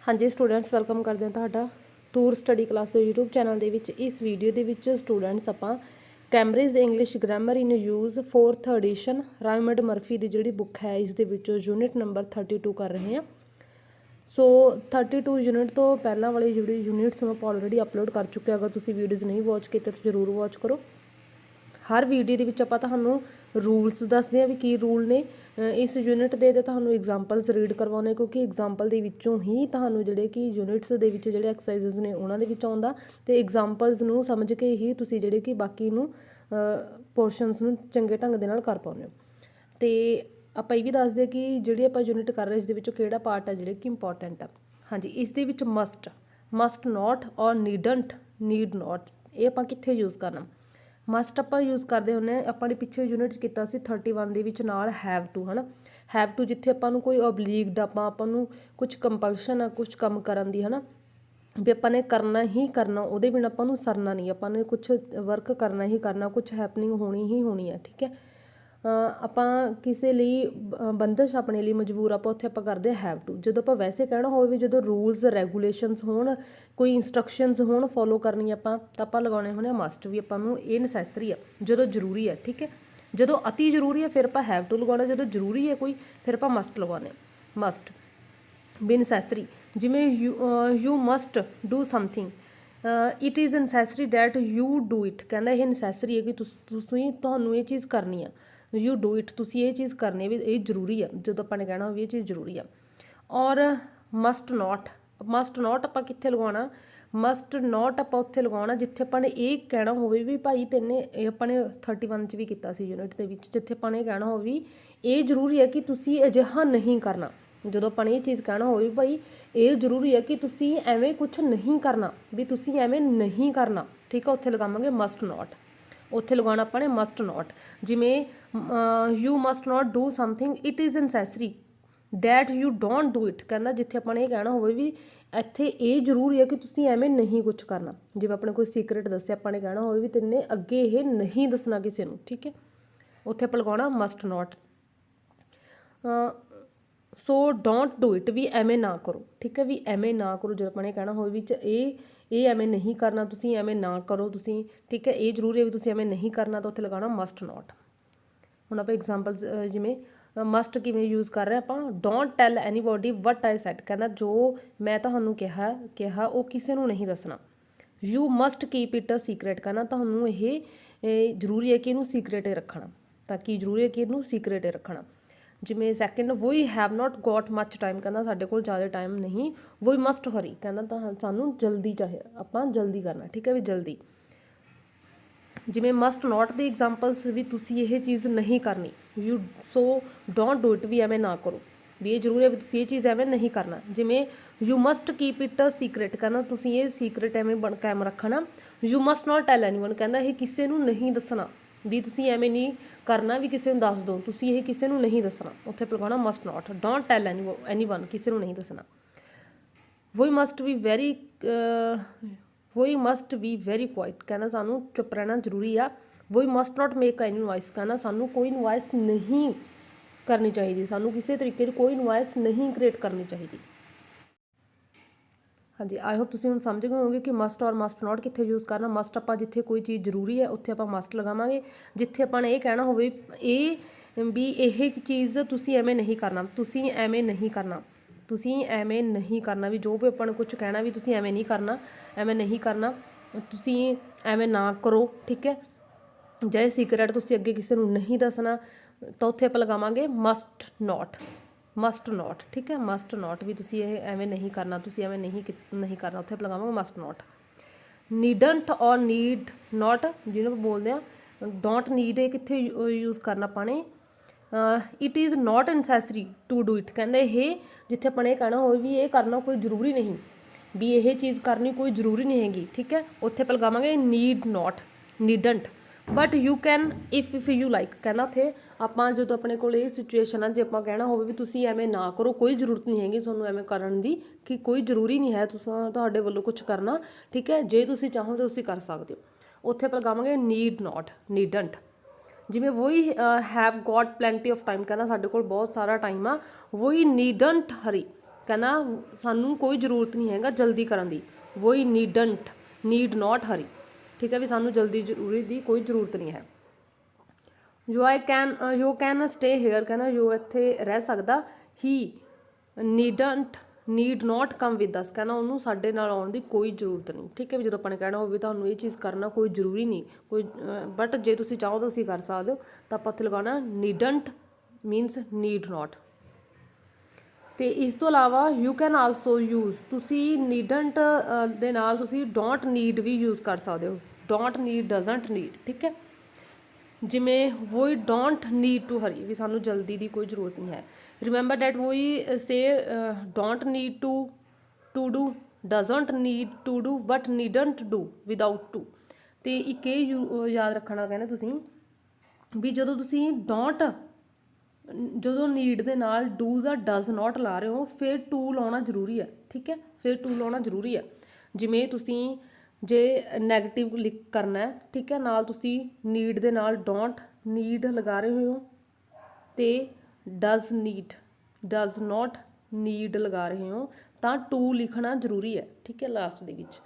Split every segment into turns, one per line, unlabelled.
हाँ जी students welcome करते हैं तुहाडा tour study class YouTube channel के विच। इस वीडियो के विच स्टूडेंट्स आपां Cambridge English grammar in use 4th edition Raymond Murphy की जिहड़ी बुक है इस दे विचों यूनिट नंबर 32 कर रहे हैं। सो 32 यूनिट तो पहला वाली जिहड़ी यूनिट्स आप ऑलरेडी अपलोड कर चुके। अगर तुसीं वीडियोज़ नहीं वॉच कीते तो जरूर वॉच करो। हर वीडियो के विच आपां तुहानूं रूल्स दसदे हैं भी की रूल ने। इस यूनिट के तुहानूं एग्जाम्पल्स रीड करवाने क्योंकि एग्जाम्पल के विचों ही तुहानूं जिहड़े कि यूनिट्स के विच जिहड़े एक्सरसाइज़ ने उन्हां दे विच आउंदा ते एग्जाम्पल्स नूं समझ के ही तुसीं जिहड़े कि बाकी नूं पोर्शनस नूं चंगे ढंग दे नाल कर पाउने हो। ते आपां ये भी दस दे कि जिहड़ी आपां यूनिट कर रहे इस दे विचों किहड़ा पार्ट है जिहड़े कि इंपॉर्टेंट है। हाँ जी इस दे विच मस्ट नॉट और नीडंट नीड नॉट ये आपां कित्थे यूज़ करना। मस्ट आपां यूज़ करते होंगे अपने पिछले यूनिट किया 31 दे विच नाल हैव टू है ना। हैव टू जिथे आपां नूं कोई ओबलीगड आपां नूं कुछ कंपलशन आ कुछ कम करन दी है ना भी आपां ने करना ही करना उहदे बिना आपां नूं सरना नहीं। आपां ने कुछ वर्क करना ही करना कुछ हैपनिंग होनी ही होनी है। ठीक है आपां किसी लिए बंदिश अपने लिए मजबूर आपां उत्थे आपां करदे हैव टू। जदों आपां वैसे कहना होवे भी जदों रूल्स रेगूलेशनस होण कोई इंस्ट्रक्शनस होण फॉलो करनी आपां तां आपां लगाउने होणे मस्ट भी आपां नूं ये नसैसरी है जदों जरूरी है। ठीक है जदों अति जरूरी है फिर आपां हैव टू लगाउणा जदों जरूरी है कोई फिर आपां मस्ट लगाउने मस्ट भी नसैसरी। जिवें you must do something it is necessary that you do it कहना यह नसैसरी है कि तुसीं तुहानूं ये चीज़ करनी है। यू डू इट तुसीं ये चीज़ करनी है भी ये जरूरी है जो आपां ने कहना हो ये चीज़ जरूरी है। और मस्ट नॉट आपां कित्थे लगाउणा मस्ट नॉट आपां उत्थे लगाउणा जिथे आपां ने ये कहना होवे भी भाई तेने आपां ने 31 च भी कीता सी यूनिट दे विच जिथे आपां ने कहना हो भी ये जरूरी है कि तुसीं अजिहा नहीं करना। जदों आपां ने ये चीज़ कहना हो भाई ये जरूरी है कि तुसीं एवें कुछ नहीं करना भी तुसीं एवें नहीं करना। ठीक है उत्थे लगावांगे मस्ट नॉट उत्थे लगाना आपां ने मस्ट नॉट। जिवें you must not do something it is necessary that you don't do it कहना जिथे आपां ने ये कहना होवे भी इत्थे ये जरूरी है कि तुसीं एवें नहीं कुछ करना। जिवें अपने कोई सीक्रेट दस्सिया आपां ने कहना होवे भी तेने अगे ये नहीं दसना किसी नूं। ठीक है उत्थे आपां लगाउणा must not. So don't do it भी एवें ना करो। ठीक है भी एवें ना करो जो अपने कहना हो भी ये एवें नहीं करना तुसीं एवें ना करो तुसीं। ठीक है ये जरूरी है भी तुसीं एवें नहीं करना तो उत्थे लगाना मस्ट नॉट। हुण आपां एग्जाम्पल्स जिवें मस्ट किवें यूज़ कर रहे आपां don't tell anybody what I said कहना जो मैं तुहानूं कहा वो किसी नूं नहीं दसना। You must keep it a secret कहना तुहानूं ये जरूरी है कि इनू सीक्रेट रखना ताकि जरूरी है कि इनू सीक्रेट रखना। जिवें second we have not got much time कहना साडे कोल ज़्यादा टाइम नहीं। वी मस्ट हरी कहना सानूं जल्दी चाहे आपां जल्दी करना। ठीक है भी जल्दी। जिवें मस्ट नॉट दी एग्जाम्पल्स भी तुसीं ये चीज़ नहीं करनी you so don't do it भी एवें ना करो भी ये जरूरी है भी तुसीं ये चीज़ एवें नहीं करना। जिवें you must keep it a secret कहना तुसीं ये सीक्रेट एवें कायम रखना। You must not tell anyone कहना ये किसी नूं नहीं दसना भी तुसीं एवें नहीं करना भी किसी नूं दस दो तुसीं ये किसी नूं नहीं दसना। उत्थे लगाना must not don't tell anyone किसी नूं नहीं दसना। We must be very quiet कहना सानू चुप रहना जरूरी आ। We must not make any noise कहना सानू कोई नॉइस नहीं करनी चाहिए सानू किसी तरीके की कोई नॉइस नहीं क्रिएट करनी चाहिए। हाँ जी आई होप तुसीं हुण समझ गए होगे कि मस्ट और मस्ट नॉट कित्थे यूज़ करना। मस्ट आपां जिथे कोई चीज़ जरूरी है उत्थे आपां मस्ट लगावांगे। जिथे आपां ने ये कहना होवे ये भी यह चीज़ तुसीं एवें नहीं करना तुसीं एवें नहीं करना तुसीं एवें नहीं करना भी जो भी अपन कुछ कहना भी तुसीं एवें नहीं करना एवें नहीं करना तुसीं एवें ना करो। ठीक है जे सीक्रेट तुसीं अगे किसी नूं नहीं दसना तो उत्थे आपां लगावांगे मस्ट नॉट। ठीक है मस्ट नॉट भी तुसीं एवें नहीं करना तुसीं एवें नहीं करना उत्थे लगावांगे मस्ट नॉट। नीडंट और नीड नॉट जिन्होंने बोलते हैं डोंट नीड ये कित्थे यूज़ करना पाने it is not necessary to do it कहते ये जिथे अपने कहना हो भी ये करना कोई जरूरी नहीं भी यह चीज़ करनी कोई जरूरी नहीं हैगी। ठीक है उत्थे पर लगावांगे need not needn't but you can if you like कहना उत्थे आपां जो अपने को सिचुएशन है जो आप कहना हो भी तुसीं एवें ना करो कोई जरूरत नहीं हैगी तुहानूं एवें करन दी कि कोई जरूरी नहीं है तुहाडे वल्लों कुछ करना। ठीक है जे तुसीं चाहो तो तुसीं कर सकते हो उत्थे पर लगावांगे नीड नॉट नीडंट। जिवें वही have got plenty of time कहना साडे कोल बहुत सारा टाइम आ वही नीडंट हरी कहना सानू कोई जरूरत नहीं हैगा जल्दी करन दी, वही नीडंट, नीड नॉट हरी, ठीक है भी सानू जल्दी जरूरी दी कोई जरूरत नहीं है। यू कैन स्टे हेयर, कहना यू इत्थे रह सकदा, he needn't need not come with us, कहना उन्होंने साडे नाल आउण दी कोई जरूरत नहीं, ठीक है भी जो अपने कहना होवे तुहानू ये चीज़ करना कोई जरूरी नहीं कोई, बट जे तुसीं चाहो तो तुसीं कर सकदे हो, तो आपां उत्थे लगाना नीडंट मीनस नीड नॉट। तो इस तो इलावा यू कैन आलसो यूज़, तुसी नीडंट दे नाल तुसी डोंट नीड भी यूज़ कर सकते हो, डोंट नीड डजंट नीड, ठीक है। जिमें वही डोंट नीड टू हरी, भी सानू जल्दी की कोई जरूरत नहीं है। रिमेंबर डैट वही से don't need to do, doesn't need to do but needn't do without to. तो एक याद रखना कहना तुसी भी जो तुसी डोंट जो नीड के नाल डू या डज नॉट ला रहे हो फिर टू लाना जरूरी है, ठीक है, फिर टू लाना जरूरी है। जिमें तुसी जे नैगेटिव लिख करना है, ठीक है, नाल तुसी नीड दे नाल डोंट नीड लगा रहे हो तो does need does not need लगा रहे हो तो टू लिखना जरूरी है, ठीक है, लास्ट दे विच।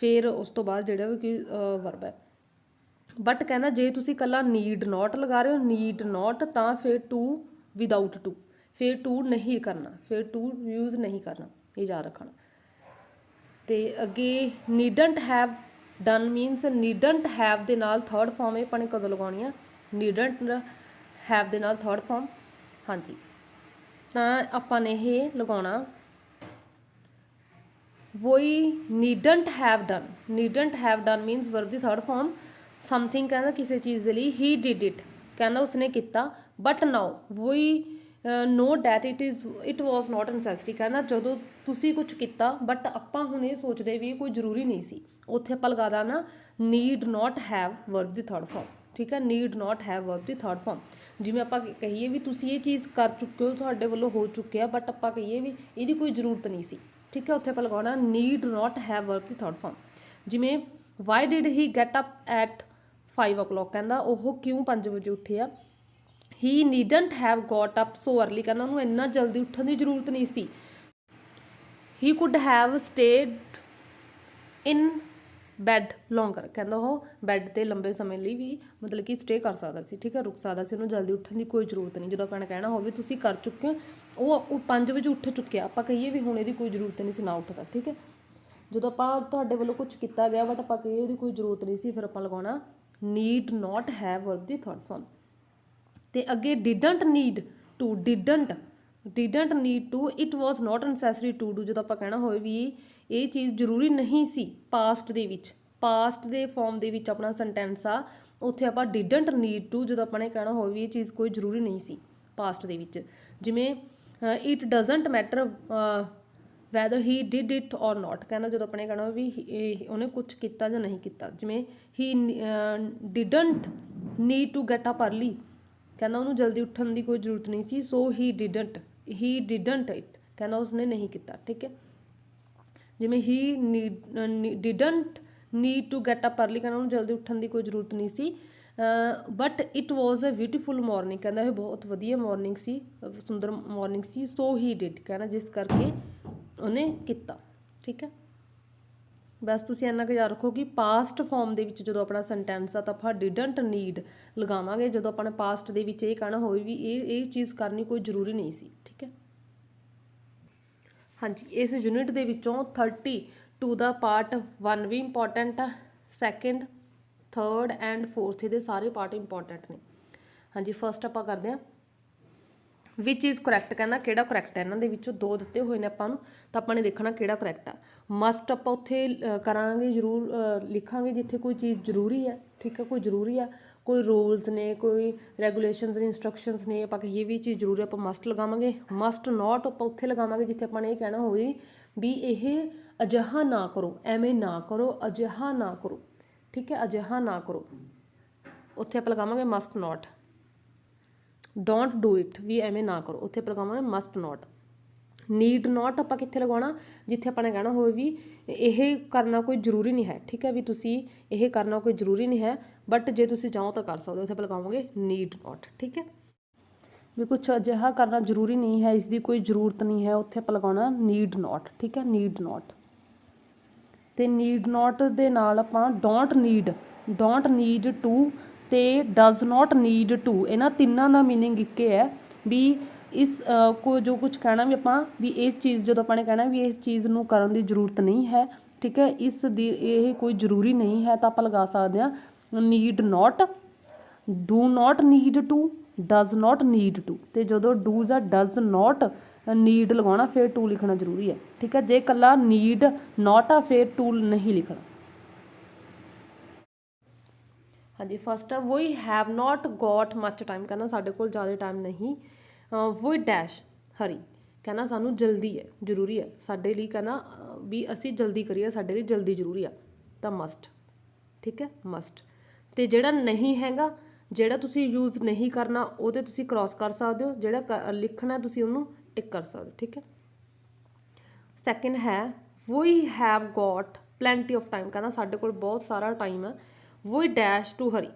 फिर उस तो बाद जिहड़ा भी कोई वर्ब है, बट कहना जे तुसी कला नीड नॉट लगा रहे हो, नीड नॉट, तो फिर टू विदाउट टू, फिर टू नहीं करना, फिर टू यूज़ नहीं करना, ये याद रखना। तो अगे needn't have done मीनस needn't have they नाल थर्ड फॉर्म ये अपने कदों लगानी है, नीडंट हैव दे नाल थर्ड फॉर्म, हाँ जी, तो आपां ने ये लगाना वही needn't have done, needn't have done मीनस verb the third form, something कहना किसी चीज़ के लिए, ही डिड इट कहना उसने किया, but now we know that it was not necessary, कहना जो तुसी कुछ किया बट आपां हुण ये सोचते भी कोई जरूरी नहीं सी, उत्थे आपां लगा देना need not have verb the third form, ठीक है, need not have verb the third form. जिवें आपां कहिए भी तुसी ये चीज़ कर चुके हो, तुहाडे वल्लों हो चुके हैं, बट आपां कहिए भी इहदी कोई जरूरत नहीं सी, ठीक है, उत्थे आपां लगाना need not have verb the third form. जिवें why did he get up at 5 o'clock, कहना वह क्यों 5 बजे उठे आ, he needn't have got up so early, कहना उन्होंने इन्ना जल्दी उठने की जरूरत नहीं सी, he could have stayed in bed longer, कहना वह बैड ते लंबे समय लिए भी मतलब कि स्टे कर सकता सी, ठीक है, रुक सकता सी, उन्होंने जल्दी उठने की कोई जरूरत नहीं। जो अपने कहना हो तुसी कर चुके हो, वो 5 बजे उठ चुके, आप कहिए भी हुण इहदी कोई जरूरत नहीं सी ना उठदा, ठीक है, जो आपां तुहाडे वल्लों कुछ किया गया बट आपां कहिए उहदी कोई जरूरत नहीं सी, फिर आपां लगाउणा need not have verb the third form. तो अगे didn't need to, didn't need to, it was not necessary to do, जो आप कहना हो भी ये चीज़ जरूरी नहीं सी, पास्ट दे विच, पास्ट दे फॉर्म दे विच अपना सेंटेंस आ, उत्थे आपां डिडंट नीड टू, जो अपने कहना हो भी ये चीज़ कोई जरूरी नहीं सी पास्ट दे विच। जिमें it doesn't matter weather he did it और नॉट, कहना जो अपने कहना भी उन्हें कुछ किया या नहीं किया। जिमें he didn't need to get up early, कहना उन्होंने जल्दी उठने की कोई जरूरत नहीं थी, सो ही डिडंट इट, कहना उसने नहीं किया, ठीक है। जिमें he didn't need to get up early, कहना उन्होंने जल्दी उठने की कोई जरूरत नहीं सी, but it was a beautiful morning, कहना ये बहुत वधिया मॉर्निंग सी, सुंदर morning C, so he did, कहना जिस करके उन्हें किया, ठीक है। बस तुसीं इन्ना कुछ याद रखो कि पास्ट फॉर्म दे विच जो अपना सेंटेंस आ, तो आपां डिडंट नीड लगावांगे, जो अपने पास्ट दे विच ये कहना होवे भी ये चीज़ करनी कोई जरूरी नहीं सी, ठीक है। हाँ जी, इस यूनिट दे विचों 32 दा पार्ट 1 भी इंपॉर्टेंट है, सैकेंड, थर्ड एंड फोर्थ ये सारे पार्ट इंपॉर्टेंट ने। हाँ जी, फस्ट आपां करदे हां विच इज़ करैक्ट, कहना किहड़ा करैक्ट है, इन्हां दे विचों 2 दिते हुए ने आपां नूं, तां आपां ने देखना किहड़ा करैक्ट है। मस्ट आपां उत्थे करांगे जरूर लिखांगे जिथे कोई चीज़ जरूरी है, ठीक है, कोई जरूरी है, कोई रूल्स ने, कोई रेगूलेशनस ने, इंस्ट्रक्शनस ने, आपां कहिए भी चीज़ जरूरी आपां मस्ट लगावांगे। मस्ट नॉट आपां उत्थे लगावांगे जिथे आपां ने ये कहना होवे भी ये अजिहा ना करो, एवें ना करो, अजिहा ना करो, ठीक है, अजिहा ना करो, उत्थे आपां लगावांगे must not. Don't do it भी एवें ना करो, उत्थे आपां लगावांगे मस्ट नॉट। नीड नॉट आपां कित्थे लगवाउणा जिथे आपां ने कहना होवे भी यह करना कोई जरूरी नहीं है, ठीक है, भी तुसी यह करना कोई जरूरी नहीं है, बट जे तुसी चाहो तो कर सकते हो, उत्थे आपां लगावांगे नीड नॉट, ठीक है। ਵੀ ਕੁਛ ਅਜਿਹਾ ਕਰਨਾ ਜ਼ਰੂਰੀ ਨਹੀਂ ਹੈ, ਇਸ ਦੀ ਕੋਈ ਜ਼ਰੂਰਤ ਨਹੀਂ ਹੈ, ਉੱਥੇ ਆਪਾਂ ਲਗਾਉਣਾ ਨੀਡ ਨੋਟ। ਠੀਕ ਹੈ, ਨੀਡ ਨੋਟ। ਤੇ ਨੀਡ ਨੋਟ ਦੇ ਨਾਲ ਆਪਾਂ ਡੋਂਟ ਨੀਡ ਟੂ ਤੇ ਡਜ਼ ਨੋਟ ਨੀਡ ਟੂ, ਇਹਨਾਂ ਤਿੰਨਾਂ ਦਾ ਮੀਨਿੰਗ ਇੱਕ ਹੀ ਹੈ ਵੀ ਇਸ ਕੋ ਜੋ ਕੁਝ ਕਹਿਣਾ ਵੀ ਆਪਾਂ ਵੀ ਇਸ ਚੀਜ਼, ਜਦੋਂ ਆਪਾਂ ਨੇ ਕਹਿਣਾ ਵੀ ਇਸ ਚੀਜ਼ ਨੂੰ ਕਰਨ ਦੀ ਜ਼ਰੂਰਤ ਨਹੀਂ ਹੈ, ਠੀਕ ਹੈ, ਇਸ ਦੀ ਇਹ ਕੋਈ ਜ਼ਰੂਰੀ ਨਹੀਂ ਹੈ, ਤਾਂ ਆਪਾਂ ਲਗਾ ਸਕਦੇ ਹਾਂ need not, do not need to, does not need to. ਤੇ ਜਦੋਂ ਡੂ ਜਾਂ ਡਜ਼ ਨੋਟ ਨੀਡ ਲਗਾਉਣਾ ਫਿਰ ਟੂ ਲਿਖਣਾ ਜ਼ਰੂਰੀ ਹੈ। ਠੀਕ ਹੈ, ਜੇ ਇਕੱਲਾ ਨੀਡ ਨੋਟ ਆ ਫਿਰ ਟੂ ਨਹੀਂ ਲਿਖਣਾ। ਹਾਂਜੀ, ਫਸਟ ਆ we have not got much time, ਕਹਿੰਦਾ ਸਾਡੇ ਕੋਲ ਜ਼ਿਆਦਾ ਟਾਈਮ ਨਹੀਂ। ਵੀ ਡੈਸ਼ ਹਰੀ, ਕਹਿੰਦਾ ਸਾਨੂੰ ਜਲਦੀ ਹੈ, ਜ਼ਰੂਰੀ ਹੈ ਸਾਡੇ ਲਈ, ਕਹਿੰਦਾ ਵੀ ਅਸੀਂ ਜਲਦੀ ਕਰੀਏ, ਸਾਡੇ ਲਈ ਜਲਦੀ ਜ਼ਰੂਰੀ ਆ, ਤਾਂ ਮਸਟ। ਠੀਕ ਹੈ, ਮਸਟ। ਤੇ ਜਿਹੜਾ ਨਹੀਂ ਹੈਗਾ, ਜਿਹੜਾ ਤੁਸੀਂ ਯੂਜ਼ ਨਹੀਂ ਕਰਨਾ ਉਹਦੇ ਤੁਸੀਂ ਕ੍ਰੋਸ ਕਰ ਸਕਦੇ ਹੋ, ਜਿਹੜਾ ਲਿਖਣਾ ਤੁਸੀਂ ਉਹਨੂੰ ਟਿਕ ਕਰ ਸਕਦੇ ਹੋ। ਠੀਕ ਹੈ, ਸੈਕਿੰਡ ਹੈ we have got plenty of time, ਕਹਿੰਦਾ ਸਾਡੇ ਕੋਲ ਬਹੁਤ ਸਾਰਾ ਟਾਈਮ ਹੈ। ਵੀ ਡੈਸ਼ ਟੂ ਹਰੀ,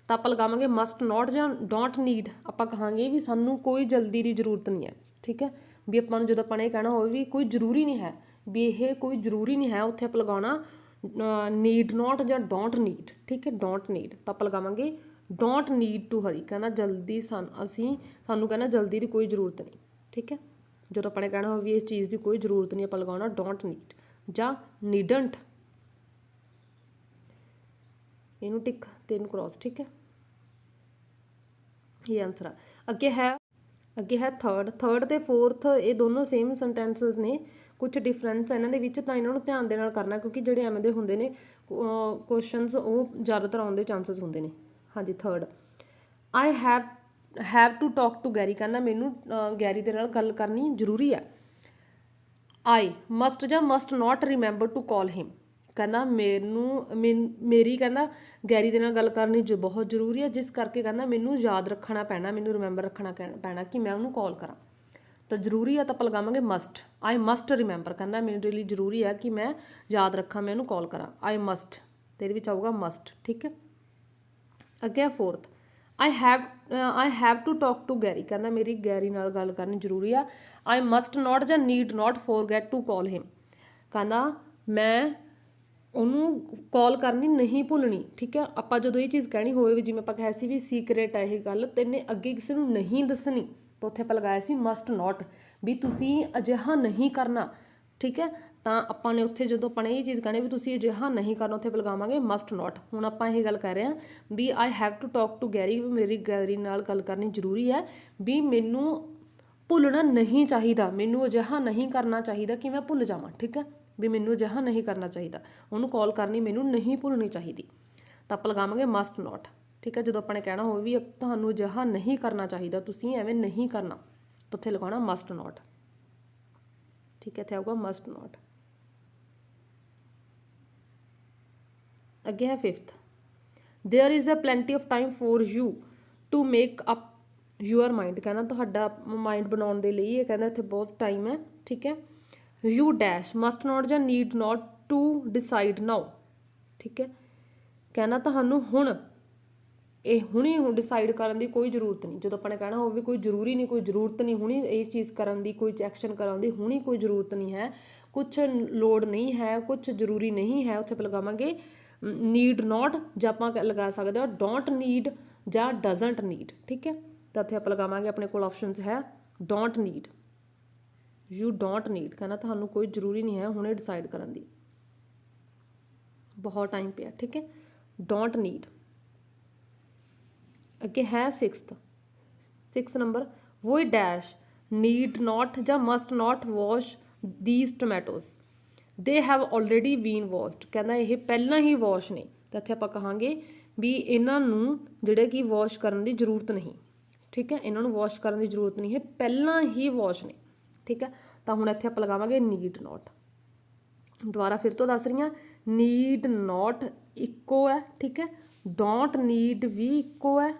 ਤਾਂ ਆਪਾਂ ਲਗਾਵਾਂਗੇ ਮਸਟ ਨੋਟ ਜਾਂ ਡੋਂਟ ਨੀਡ, ਆਪਾਂ ਕਹਾਂਗੇ ਵੀ ਸਾਨੂੰ ਕੋਈ ਜਲਦੀ ਦੀ ਜ਼ਰੂਰਤ ਨਹੀਂ ਹੈ। ਠੀਕ ਹੈ, ਵੀ ਆਪਾਂ ਨੂੰ ਜਦੋਂ ਆਪਾਂ ਨੇ ਇਹ ਕਹਿਣਾ ਹੋਵੇ ਵੀ ਕੋਈ ਜ਼ਰੂਰੀ ਨਹੀਂ ਹੈ, ਵੀ ਇਹ ਕੋਈ ਜ਼ਰੂਰੀ ਨਹੀਂ ਹੈ, ਉੱਥੇ ਆਪਾਂ ਲਗਾਉਣਾ ਨੀਡ ਨੋਟ ਜਾਂ ਡੋਂਟ ਨੀਡ। ਠੀਕ ਹੈ, ਡੋਂਟ ਨੀਡ, ਤਾਂ ਆਪਾਂ ਲਗਾਵਾਂਗੇ ਡੋਂਟ ਨੀਡ ਟੂ ਹਰੀ, ਕਹਿੰਦਾ ਜਲਦੀ ਸਾਨੂੰ ਕਹਿੰਦਾ ਜਲਦੀ ਦੀ ਕੋਈ ਜ਼ਰੂਰਤ ਨਹੀਂ। ਠੀਕ ਹੈ, ਜਦੋਂ ਆਪਾਂ ਨੇ ਕਹਿਣਾ ਹੋਵੇ ਵੀ ਇਸ ਚੀਜ਼ ਦੀ ਕੋਈ ਜ਼ਰੂਰਤ ਨਹੀਂ, ਆਪਾਂ ਲਗਾਉਣਾ ਡੋਂਟ ਨੀਡ ਜਾਂ ਨੀਡੰਟ, ਇਹਨੂੰ ਟਿਕ ਤੇ ਇਹਨੂੰ ਕ੍ਰੋਸ। ਠੀਕ ਹੈ, ਇਹ ਆਨਸਰ ਆ। ਅੱਗੇ ਹੈ ਥਰਡ ਤੇ ਫੋਰਥ, ਇਹ ਦੋਨੋਂ ਸੇਮ ਸੈਂਟੈਂਸਸ ਨੇ, ਕੁਝ ਡਿਫਰੈਂਸ ਇਹਨਾਂ ਦੇ ਵਿੱਚ, ਤਾਂ ਇਹਨਾਂ ਨੂੰ ਧਿਆਨ ਦੇ ਨਾਲ ਕਰਨਾ, ਕਿਉਂਕਿ ਜਿਹੜੇ ਐਵੇਂ ਦੇ ਹੁੰਦੇ ਨੇ ਕੁਐਸਚਨਸ ਉਹ ਜ਼ਿਆਦਾਤਰ ਆਉਣ ਦੇ ਚਾਂਸਸ ਹੁੰਦੇ ਨੇ। ਹਾਂਜੀ, third I have to talk to Gary, ਕਹਿੰਦਾ ਮੈਨੂੰ ਗੈਰੀ ਦੇ ਨਾਲ ਗੱਲ ਕਰਨੀ ਜ਼ਰੂਰੀ ਹੈ। ਆਈ ਮਸਟ ਜਾਂ must not remember to call him, ਕਹਿੰਦਾ ਮੇਰੀ ਕਹਿੰਦਾ ਗੈਰੀ ਦੇ ਨਾਲ ਗੱਲ ਕਰਨੀ ਬਹੁਤ ਜ਼ਰੂਰੀ ਹੈ, ਜਿਸ ਕਰਕੇ ਕਹਿੰਦਾ ਮੈਨੂੰ ਯਾਦ ਰੱਖਣਾ ਪੈਣਾ, ਮੈਨੂੰ ਰਿਮੈਂਬਰ ਰੱਖਣਾ ਪੈਣਾ ਕਿ ਮੈਂ ਉਹਨੂੰ ਕਾਲ ਕਰਾਂ, ਤਾਂ ਜ਼ਰੂਰੀ ਹੈ ਤਾਂ ਆਪਾਂ ਲਗਾਵਾਂਗੇ ਮਸਟ। ਆਈ ਮਸਟ ਰਿਮੈਂਬਰ, ਕਹਿੰਦਾ ਮੇਰੇ ਲਈ ਜ਼ਰੂਰੀ ਹੈ ਕਿ ਮੈਂ ਯਾਦ ਰੱਖਾਂ, ਮੈਂ ਉਹਨੂੰ ਕਾਲ ਕਰਾਂ। ਆਈ ਮਸਟ, ਤੇਰੇ ਵਿੱਚ ਆਊਗਾ ਮਸਟ। ਠੀਕ ਹੈ, ਅੱਗੇ fourth I have to talk to Gary, ਕਹਿੰਦਾ ਮੇਰੀ ਗੈਰੀ ਨਾਲ ਗੱਲ ਕਰਨੀ ਜ਼ਰੂਰੀ ਆ। ਆਈ ਮਸਟ ਨੋਟ ਜਾਂ need not forget to call him, ਕਹਿੰਦਾ ਮੈਂ ਉਹਨੂੰ ਕਾਲ ਕਰਨੀ ਨਹੀਂ ਭੁੱਲਣੀ। ਠੀਕ ਹੈ, ਆਪਾਂ ਜਦੋਂ ਇਹ ਚੀਜ਼ ਕਹਿਣੀ ਹੋਵੇ ਵੀ ਜਿਵੇਂ ਆਪਾਂ ਕਿਹਾ ਸੀ ਵੀ ਸੀਕਰੇਟ ਹੈ ਇਹ ਗੱਲ, ਤੈਨੇ ਅੱਗੇ ਕਿਸੇ ਨੂੰ ਨਹੀਂ ਦੱਸਣੀ, ਤਾਂ ਉੱਥੇ ਆਪਾਂ ਲਗਾਇਆ ਸੀ ਮਸਟ ਨੋਟ, ਵੀ ਤੁਸੀਂ ਅਜਿਹਾ ਨਹੀਂ ਕਰਨਾ। ਠੀਕ ਹੈ, ਤਾਂ ਆਪਾਂ ਨੇ ਉੱਥੇ ਜਦੋਂ ਆਪਾਂ ਨੇ ਇਹ ਚੀਜ਼ ਕਹਿਣੀ ਵੀ ਤੁਸੀਂ ਅਜਿਹਾ ਨਹੀਂ ਕਰਨਾ, ਉੱਥੇ ਆਪਾਂ ਲਗਾਵਾਂਗੇ ਮਸਟ ਨੋਟ। ਹੁਣ ਆਪਾਂ ਇਹ ਗੱਲ ਕਰ ਰਹੇ ਹਾਂ ਵੀ I have to talk to Gary, ਮੇਰੀ ਗੈਰੀ ਨਾਲ ਗੱਲ ਕਰਨੀ ਜ਼ਰੂਰੀ ਹੈ, ਵੀ ਮੈਨੂੰ ਭੁੱਲਣਾ ਨਹੀਂ ਚਾਹੀਦਾ, ਮੈਨੂੰ ਅਜਿਹਾ ਨਹੀਂ ਕਰਨਾ ਚਾਹੀਦਾ ਕਿ ਮੈਂ ਭੁੱਲ ਜਾਵਾਂ। ਠੀਕ ਹੈ, ਵੀ ਮੈਨੂੰ ਅਜਿਹਾ ਨਹੀਂ ਕਰਨਾ ਚਾਹੀਦਾ, ਉਹਨੂੰ ਕਾਲ ਕਰਨੀ ਮੈਨੂੰ ਨਹੀਂ ਭੁੱਲਣੀ ਚਾਹੀਦੀ, ਤਾਂ ਆਪਾਂ ਲਗਾਵਾਂਗੇ ਮਸਟ ਨੋਟ। ਠੀਕ ਹੈ, ਜਦੋਂ ਆਪਾਂ ਨੇ ਕਹਿਣਾ ਹੋਵੇ ਵੀ ਤੁਹਾਨੂੰ ਅਜਿਹਾ ਨਹੀਂ ਕਰਨਾ ਚਾਹੀਦਾ, ਤੁਸੀਂ ਐਵੇਂ ਨਹੀਂ ਕਰਨਾ, ਤਾਂ ਉੱਥੇ ਲਗਾਉਣਾ ਮਸਟ ਨੋਟ। ਠੀਕ ਹੈ, ਇੱਥੇ ਆਊਗਾ ਮਸਟ ਨੋਟ। ਅੱਗੇ ਹੈ fifth there is a plenty of time for you to make up your mind, ਕਹਿੰਦਾ ਤੁਹਾਡਾ ਮਾਈਂਡ ਬਣਾਉਣ ਦੇ ਲਈ ਇਹ ਕਹਿੰਦਾ ਇੱਥੇ ਬਹੁਤ ਟਾਈਮ ਹੈ। ਠੀਕ ਹੈ, ਯੂ ਡੈਸ਼ ਮਸਟ ਨੋਟ ਜਾਂ ਨੀਡ ਨੋਟ ਟੂ ਡਿਸਾਈਡ ਨਾਓ। ਠੀਕ ਹੈ, ਕਹਿੰਦਾ ਤੁਹਾਨੂੰ ਹੁਣ ਡਿਸਾਈਡ ਕਰਨ ਦੀ ਕੋਈ ਜ਼ਰੂਰਤ ਨਹੀਂ, ਜਦੋਂ ਆਪਾਂ ਨੇ ਕਹਿਣਾ ਹੋਵੇ ਕੋਈ ਜ਼ਰੂਰੀ ਨਹੀਂ, ਕੋਈ ਜ਼ਰੂਰਤ ਨਹੀਂ ਹੁਣੀ ਇਸ ਚੀਜ਼ ਕਰਨ ਦੀ, ਕੋਈ ਐਕਸ਼ਨ ਕਰਨ ਦੀ ਹੁਣੀ ਕੋਈ ਜ਼ਰੂਰਤ ਨਹੀਂ ਹੈ, ਕੁਛ ਲੋੜ ਨਹੀਂ ਹੈ, ਕੁਛ ਜ਼ਰੂਰੀ ਨਹੀਂ ਹੈ, ਉੱਥੇ ਆਪਾਂ ਲਗਾਵਾਂਗੇ ਨੀਡ ਨੋਟ, ਜਾਂ ਆਪਾਂ ਲਗਾ ਸਕਦੇ ਹਾਂ ਡੋਂਟ ਨੀਡ ਜਾਂ ਡਜ਼ਨਟ ਨੀਡ। ਠੀਕ ਹੈ, ਤਾਂ ਇੱਥੇ ਆਪਾਂ ਲਗਾਵਾਂਗੇ ਆਪਣੇ ਕੋਲ ਆਪਸ਼ਨਸ ਹੈ don't need, you don't need, ਕਹਿੰਦਾ ਤੁਹਾਨੂੰ ਕੋਈ ਜ਼ਰੂਰੀ ਨਹੀਂ ਹੈ ਹੁਣੇ ਡਿਸਾਈਡ ਕਰਨ ਦੀ, ਬਹੁਤ ਟਾਈਮ ਪਿਆ। ਠੀਕ ਹੈ, ਡੋਂਟ ਨੀਡ। ਅੱਗੇ ਹੈ sixth number we dash need not ਜਾਂ must not wash these tomatoes, they have already bean washed, ਕਹਿੰਦਾ ਇਹ ਪਹਿਲਾਂ ਹੀ ਵਾਸ਼ ਨੇ, ਤਾਂ ਇੱਥੇ ਆਪਾਂ ਕਹਾਂਗੇ ਵੀ ਇਹਨਾਂ ਨੂੰ ਜਿਹੜੇ ਕਿ ਵਾਸ਼ ਕਰਨ ਦੀ ਜ਼ਰੂਰਤ ਨਹੀਂ। ਠੀਕ ਹੈ, ਇਹਨਾਂ ਨੂੰ ਵਾਸ਼ ਕਰਨ ਦੀ ਜ਼ਰੂਰਤ ਨਹੀਂ ਹੈ, ਪਹਿਲਾਂ ਹੀ ਵਾਸ਼ ਨੇ। ਠੀਕ ਹੈ, ਤਾਂ ਹੁਣ ਇੱਥੇ ਆਪਾਂ ਲਗਾਵਾਂਗੇ ਨੀਡ ਨੋਟ। ਦੁਬਾਰਾ ਫਿਰ ਤੋਂ ਦੱਸ ਰਹੀ ਹਾਂ, ਨੀਡ ਨੋਟ ਇੱਕੋ ਹੈ। ਠੀਕ ਹੈ, ਡੋਂਟ ਨੀਡ ਵੀ ਇੱਕੋ ਹੈ,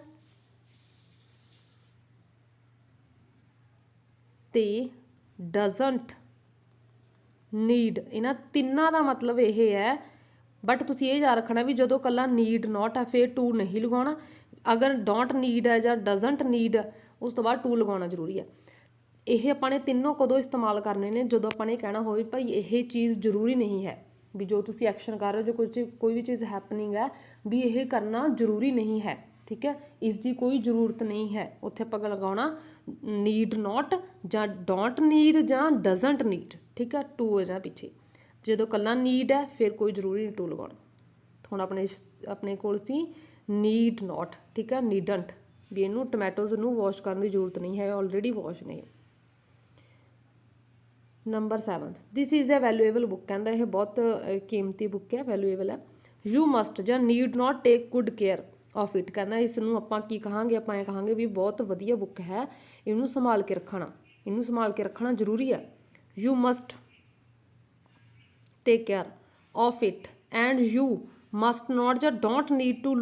ਤੇ ਡਜ਼ਨਟ ਨੀਡ, ਇਹਨਾਂ ਤਿੰਨਾਂ ਦਾ ਮਤਲਬ ਇਹ ਹੈ, ਬਟ ਤੁਸੀਂ ਇਹ ਯਾਦ ਰੱਖਣਾ ਵੀ ਜਦੋਂ ਕੱਲਾ ਨੀਡ ਨੋਟ ਹੈ ਫਿਰ ਟੂ ਨਹੀਂ ਲਗਾਉਣਾ, ਅਗਰ ਡੋਂਟ ਨੀਡ ਹੈ ਜਾਂ ਡਜ਼ਨਟ ਨੀਡ उस तो बाद टू लगाना जरूरी है। ਇਹ ਆਪਾਂ ਨੇ ਤਿੰਨੋਂ ਕਦੋਂ ਇਸਤੇਮਾਲ ਕਰਨੇ ਨੇ, ਜਦੋਂ ਆਪਾਂ ਨੇ ਕਹਿਣਾ ਹੋਵੇ ਭਾਈ ਇਹ ਚੀਜ਼ ਜ਼ਰੂਰੀ ਨਹੀਂ ਹੈ, ਵੀ ਜੋ ਤੁਸੀਂ ਐਕਸ਼ਨ ਕਰ ਰਹੇ ਹੋ, ਜੋ ਕੋਈ ਵੀ ਚੀਜ਼ ਹੈਪਨਿੰਗ ਹੈ ਵੀ ਇਹ ਕਰਨਾ ਜ਼ਰੂਰੀ ਨਹੀਂ ਹੈ, ਠੀਕ ਹੈ, ਇਸ ਦੀ ਕੋਈ ਜ਼ਰੂਰਤ ਨਹੀਂ ਹੈ, ਉੱਥੇ ਆਪਾਂ ਲਗਾਉਣਾ ਨੀਡ ਨੋਟ ਜਾਂ ਡੋਂਟ ਨੀਡ ਜਾਂ ਡਜ਼ਨਟ ਨੀਡ, ਠੀਕ ਹੈ, ਟੂ ਹੋ ਜਾਣਾ ਪਿੱਛੇ। ਜਦੋਂ ਕੱਲਾ ਨੀਡ ਹੈ ਫਿਰ ਕੋਈ ਜ਼ਰੂਰੀ ਨਹੀਂ ਟੂ ਲਗਾਉਣਾ। ਹੁਣ ਆਪਣੇ ਕੋਲ ਸੀ ਨੀਡ ਨੋਟ, ਠੀਕ ਹੈ, ਨੀਡੰਟ, ਵੀ ਇਹਨੂੰ ਟਮੈਟੋਜ਼ ਨੂੰ ਵਾਸ਼ ਕਰਨ ਦੀ ਜ਼ਰੂਰਤ ਨਹੀਂ ਹੈ, ਆਲਰੇਡੀ ਵਾਸ਼ ਨੇ। Number 7 this is a valuable book, ਕਹਿੰਦਾ ਇਹ ਬਹੁਤ ਕੀਮਤੀ ਬੁੱਕ ਹੈ, ਵੈਲਿਊਏਬਲ ਹੈ। ਯੂ ਮਸਟ ਜਾਂ need not take good care of it, ਕਹਿੰਦਾ ਇਸ ਨੂੰ ਆਪਾਂ ਕੀ ਕਹਾਂਗੇ, ਆਪਾਂ ਇਹ ਕਹਾਂਗੇ ਵੀ ਬਹੁਤ ਵਧੀਆ ਬੁੱਕ ਹੈ, ਇਹਨੂੰ ਸੰਭਾਲ ਕੇ ਰੱਖਣਾ, ਇਹਨੂੰ ਸੰਭਾਲ ਕੇ ਰੱਖਣਾ ਜ਼ਰੂਰੀ ਹੈ। You must take care of it and you must not ਜਾਂ don't need to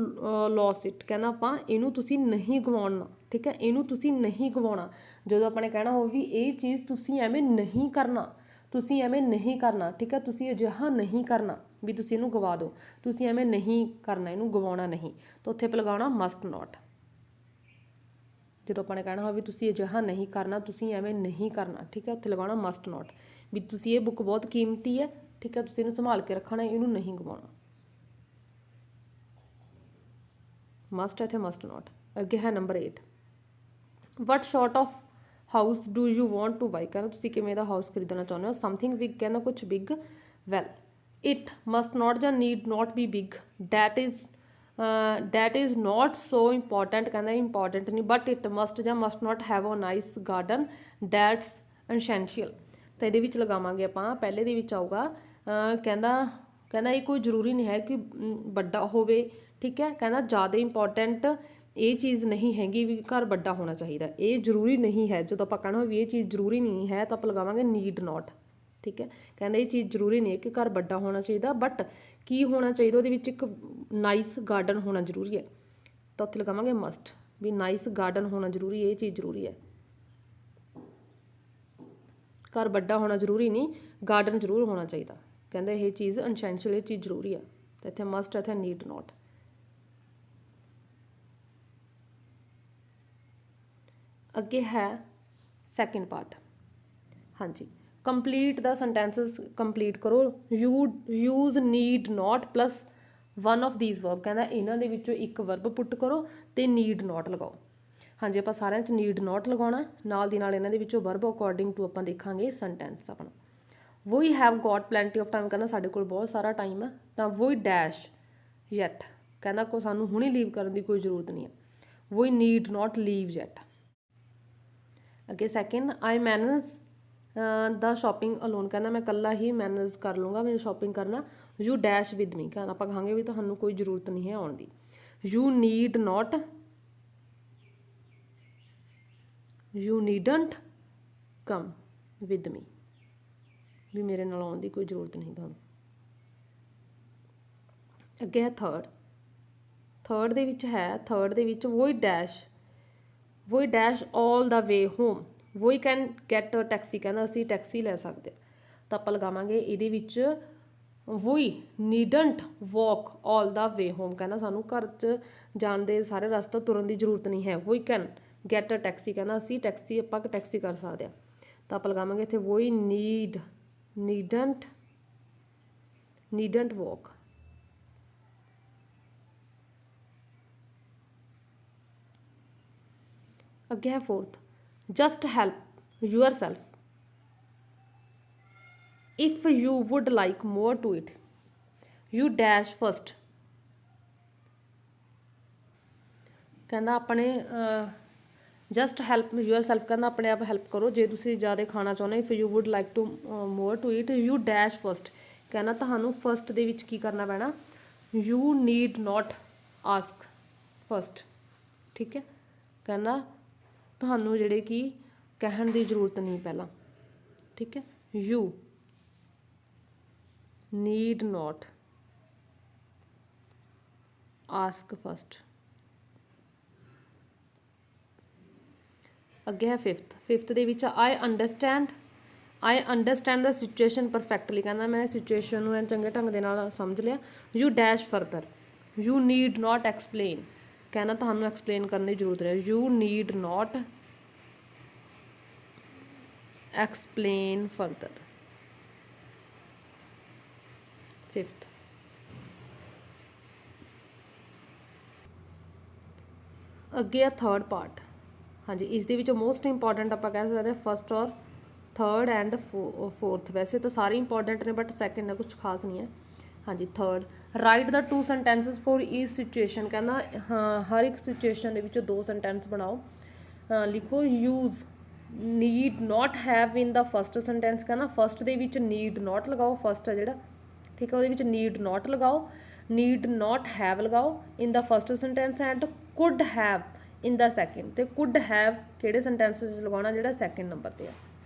lose it, ਕਹਿੰਦਾ ਆਪਾਂ ਇਹਨੂੰ ਤੁਸੀਂ ਨਹੀਂ ਗਵਾਉਣਾ, ਠੀਕ ਹੈ, ਇਹਨੂੰ ਤੁਸੀਂ ਨਹੀਂ ਗਵਾਉਣਾ। ਜਦੋਂ ਆਪਾਂ ਨੇ ਕਹਿਣਾ ਹੋਵੇ ਵੀ ਇਹ ਚੀਜ਼ ਤੁਸੀਂ ਐਵੇਂ ਨਹੀਂ ਕਰਨਾ, ਤੁਸੀਂ ਐਵੇਂ ਨਹੀਂ ਕਰਨਾ, ਠੀਕ ਹੈ, ਤੁਸੀਂ ਅਜਿਹਾ ਨਹੀਂ ਕਰਨਾ ਵੀ ਤੁਸੀਂ ਇਹਨੂੰ ਗਵਾ ਦਿਓ, ਤੁਸੀਂ ਐਵੇਂ ਨਹੀਂ ਕਰਨਾ, ਇਹਨੂੰ ਗਵਾਉਣਾ ਨਹੀਂ, ਤਾਂ ਉੱਥੇ ਆਪਾਂ ਲਗਾਉਣਾ ਮਸਟ ਨੋਟ। ਜਦੋਂ ਆਪਾਂ ਨੇ ਕਹਿਣਾ ਹੋਵੇ ਵੀ ਤੁਸੀਂ ਅਜਿਹਾ ਨਹੀਂ ਕਰਨਾ, ਤੁਸੀਂ ਐਵੇਂ ਨਹੀਂ ਕਰਨਾ, ਠੀਕ ਹੈ, ਉੱਥੇ ਲਗਾਉਣਾ ਮਸਟ ਨੋਟ, ਵੀ ਤੁਸੀਂ ਇਹ ਬੁੱਕ ਬਹੁਤ ਕੀਮਤੀ ਹੈ, ਠੀਕ ਹੈ, ਤੁਸੀਂ ਇਹਨੂੰ ਸੰਭਾਲ ਕੇ ਰੱਖਣਾ, ਇਹਨੂੰ ਨਹੀਂ ਗਵਾਉਣਾ। ਮਸਟ ਇੱਥੇ ਮਸਟ ਨੋਟ। ਅੱਗੇ ਹੈ number 8 what sort of house do you want to buy, ਕਹਿੰਦਾ ਤੁਸੀਂ ਕਿਵੇਂ ਦਾ ਹਾਊਸ ਖਰੀਦਣਾ ਚਾਹੁੰਦੇ ਹੋ। ਸਮਥਿੰਗ ਬਿਗ, ਕਹਿੰਦਾ ਕੁਛ big. Well it must not ਜਾਂ need not be big, that is not so important, ਕਹਿੰਦਾ ਇੰਪੋਰਟੈਂਟ ਨਹੀਂ, ਬਟ ਇਟ ਮਸਟ ਜਾਂ must not have a nice garden, that's essential. ਤਾਂ ਇਹਦੇ ਵਿੱਚ ਲਗਾਵਾਂਗੇ ਆਪਾਂ, ਪਹਿਲੇ ਦੇ ਵਿੱਚ ਆਊਗਾ ਕਹਿੰਦਾ ਇਹ ਕੋਈ ਜ਼ਰੂਰੀ ਨਹੀਂ ਹੈ ਕਿ ਵੱਡਾ ਹੋਵੇ, ਠੀਕ ਹੈ, ਕਹਿੰਦਾ ਜ਼ਿਆਦਾ ਇੰਪੋਰਟੈਂਟ ਇਹ ਚੀਜ਼ ਨਹੀਂ ਹੈਗੀ ਵੀ ਘਰ ਵੱਡਾ ਹੋਣਾ ਚਾਹੀਦਾ, ਇਹ ਜ਼ਰੂਰੀ ਨਹੀਂ ਹੈ। ਜਦੋਂ ਆਪਾਂ ਕਹਿਣਾ ਵੀ ਇਹ ਚੀਜ਼ ਜ਼ਰੂਰੀ ਨਹੀਂ ਹੈ ਤਾਂ ਆਪਾਂ ਲਗਾਵਾਂਗੇ ਨੀਡ ਨੋਟ, ਠੀਕ ਹੈ, ਕਹਿੰਦਾ ਇਹ ਚੀਜ਼ ਜ਼ਰੂਰੀ ਨਹੀਂ ਹੈ ਕਿ ਘਰ ਵੱਡਾ ਹੋਣਾ ਚਾਹੀਦਾ, ਬਟ ਕੀ ਹੋਣਾ ਚਾਹੀਦਾ ਉਹਦੇ ਵਿੱਚ ਇੱਕ ਨਾਈਸ ਗਾਰਡਨ ਹੋਣਾ ਜ਼ਰੂਰੀ ਹੈ, ਤਾਂ ਉੱਥੇ ਲਗਾਵਾਂਗੇ ਮਸਟ, ਵੀ ਨਾਈਸ ਗਾਰਡਨ ਹੋਣਾ ਜ਼ਰੂਰੀ ਹੈ, ਇਹ ਚੀਜ਼ ਜ਼ਰੂਰੀ ਹੈ। ਘਰ ਵੱਡਾ ਹੋਣਾ ਜ਼ਰੂਰੀ ਨਹੀਂ, ਗਾਰਡਨ ਜ਼ਰੂਰ ਹੋਣਾ ਚਾਹੀਦਾ, ਕਹਿੰਦਾ ਇਹ ਚੀਜ਼ ਅਨਸੈਂਸ਼ੀਅਲ, ਇਹ ਚੀਜ਼ ਜ਼ਰੂਰੀ ਹੈ, ਤਾਂ ਇੱਥੇ ਮਸਟ, ਇੱਥੇ ਨੀਡ ਨੋਟ। ਅੱਗੇ ਹੈ ਸੈਕਿੰਡ ਪਾਰਟ, ਹਾਂਜੀ, ਕੰਪਲੀਟ ਦਾ ਸੈਂਟੈਂਸਸ ਕੰਪਲੀਟ ਕਰੋ। Use need note plus one of these verb, ਕਹਿੰਦਾ ਇਹਨਾਂ ਦੇ ਵਿੱਚੋਂ ਇੱਕ ਵਰਬ ਪੁੱਟ ਕਰੋ ਤੇ ਨੀਡ ਨੋਟ ਲਗਾਓ। ਹਾਂਜੀ, ਆਪਾਂ ਸਾਰਿਆਂ 'ਚ ਨੀਡ ਨੋਟ ਲਗਾਉਣਾ, ਨਾਲ ਦੀ ਨਾਲ ਇਹਨਾਂ ਦੇ ਵਿੱਚੋਂ ਵਰਬ ਅਕੋਰਡਿੰਗ ਟੂ ਆਪਾਂ ਦੇਖਾਂਗੇ ਸੈਂਟੈਂਸ ਆਪਣਾ। We have got plenty of time, ਕਹਿੰਦਾ ਸਾਡੇ ਕੋਲ ਬਹੁਤ ਸਾਰਾ ਟਾਈਮ ਹੈ, ਤਾਂ ਵੀ ਡੈਸ਼ ਯੈਟ, ਕਹਿੰਦਾ ਕੋ ਸਾਨੂੰ ਹੁਣੇ ਲੀਵ ਕਰਨ ਦੀ ਕੋਈ ਜ਼ਰੂਰਤ ਨਹੀਂ ਹੈ। We need not leave yet. ਅੱਗੇ second I manage the shopping alone, ਕਹਿੰਦਾ ਮੈਂ ਇਕੱਲਾ ਹੀ ਮੈਨੇਜ ਕਰ ਲੂੰਗਾ ਮੈਨੂੰ ਸ਼ੋਪਿੰਗ ਕਰਨਾ। ਯੂ ਡੈਸ਼ ਵਿਦ ਮੀ, ਕਹਿੰਦਾ ਆਪਾਂ ਕਹਾਂਗੇ ਵੀ ਤੁਹਾਨੂੰ ਕੋਈ ਜ਼ਰੂਰਤ ਨਹੀਂ ਹੈ ਆਉਣ ਦੀ। You need not, you needn't come with me, ਵੀ ਮੇਰੇ ਨਾਲ ਆਉਣ ਦੀ ਕੋਈ ਜ਼ਰੂਰਤ ਨਹੀਂ ਤੁਹਾਨੂੰ। ਅੱਗੇ ਹੈ ਥਰਡ ਦੇ ਵਿੱਚ we dash all the way home, we can get a taxi, ਕਹਿੰਦਾ ਅਸੀਂ ਟੈਕਸੀ ਲੈ ਸਕਦੇ, ਤਾਂ ਆਪਾਂ ਲਗਾਵਾਂਗੇ ਇਹਦੇ ਵਿੱਚ ਵੋਈ ਨੀਡੰਟ ਵਾਕ ਆਲ ਦਾ ਵੇ ਹੋਮ, ਕਹਿੰਦਾ ਸਾਨੂੰ ਘਰ 'ਚ ਜਾਣ ਦੇ ਸਾਰੇ ਰਸਤੇ ਤੁਰਨ ਦੀ ਜ਼ਰੂਰਤ ਨਹੀਂ ਹੈ। ਵੋਈ ਕੈਨ ਗੈਟ ਅ ਟੈਕਸੀ, ਕਹਿੰਦਾ ਅਸੀਂ ਆਪਾਂ ਟੈਕਸੀ ਕਰ ਸਕਦੇ ਹਾਂ, ਤਾਂ ਆਪਾਂ ਲਗਾਵਾਂਗੇ ਇੱਥੇ ਵੋਈ ਨੀਡੰਟ ਵਾਕ। ਅੱਗੇ ਹੈ fourth just help yourself if you would like more to it, you dash first, ਕਹਿੰਦਾ ਆਪਣੇ ਜਸਟ ਹੈਲਪ ਯੂਅਰ ਸੈਲਫ, ਕਹਿੰਦਾ ਆਪਣੇ ਆਪ ਹੈਲਪ ਕਰੋ ਜੇ ਤੁਸੀਂ ਜ਼ਿਆਦਾ ਖਾਣਾ ਚਾਹੁੰਦੇ। If you would like to more to it, you dash first, ਕਹਿੰਦਾ ਤੁਹਾਨੂੰ ਫਸਟ ਦੇ ਵਿੱਚ ਕੀ ਕਰਨਾ ਪੈਣਾ, you need not ask first, ਠੀਕ ਹੈ, ਕਹਿੰਦਾ ਤੁਹਾਨੂੰ ਜਿਹੜੇ ਕਿ ਕਹਿਣ ਦੀ ਜ਼ਰੂਰਤ ਨਹੀਂ ਪਹਿਲਾਂ, ਠੀਕ ਹੈ, you need not ask first. ਅੱਗੇ ਹੈ ਫਿਫਥ ਦੇ ਵਿੱਚ I understand the situation perfectly, ਕਹਿੰਦਾ ਮੈਂ ਸਿਚੁਏਸ਼ਨ ਨੂੰ ਚੰਗੇ ਢੰਗ ਦੇ ਨਾਲ ਸਮਝ ਲਿਆ। You dash further, you need note explain, ਕਹਿੰਦਾ ਤੁਹਾਨੂੰ ਐਕਸਪਲੇਨ ਕਰਨ ਦੀ ਜ਼ਰੂਰਤ ਨਹੀਂ। You need note explain further. Fifth, ਅੱਗੇ ਆ ਥਰਡ ਪਾਰਟ। ਹਾਂਜੀ, ਇਸ ਦੇ ਵਿੱਚੋਂ ਮੋਸਟ ਇੰਪੋਰਟੈਂਟ ਆਪਾਂ ਕਹਿ ਸਕਦੇ ਹਾਂ ਫਸਟ ਔਰ ਥਰਡ ਐਂਡ ਫੋਰਥ। ਵੈਸੇ ਤਾਂ ਸਾਰੇ ਇੰਪੋਰਟੈਂਟ ਨੇ ਬਟ ਸੈਕਿੰਡ ਦਾ ਕੁਛ ਖਾਸ ਨਹੀਂ ਹੈ। ਹਾਂਜੀ, third, write the 2 sentences for each situation. ਕਹਿੰਦਾ ਹਾਂ ਹਰ ਇੱਕ ਸਿਚੁਏਸ਼ਨ ਦੇ ਵਿੱਚੋਂ 2 sentence ਬਣਾਓ। ਲਿਖੋ use need not have in the first sentence. ਕਹਿੰਦਾ ਫਸਟ ਦੇ ਵਿੱਚ ਨੀਡ ਨੋਟ ਲਗਾਓ, ਫਸਟ ਹੈ ਜਿਹੜਾ, ਠੀਕ ਹੈ, ਉਹਦੇ ਵਿੱਚ ਨੀਡ ਨੋਟ ਲਗਾਓ, ਨੀਡ ਨੋਟ ਹੈਵ ਲਗਾਓ in the first sentence and could have in the second. ਤੇ ਕੁਡ ਹੈਵ ਕਿਹੜੇ ਸੈਂਟੈਂਸ 'ਚ ਲਗਾਉਣਾ, ਜਿਹੜਾ ਸੈਕਿੰਡ ਨੰਬਰ 'ਤੇ ਆ,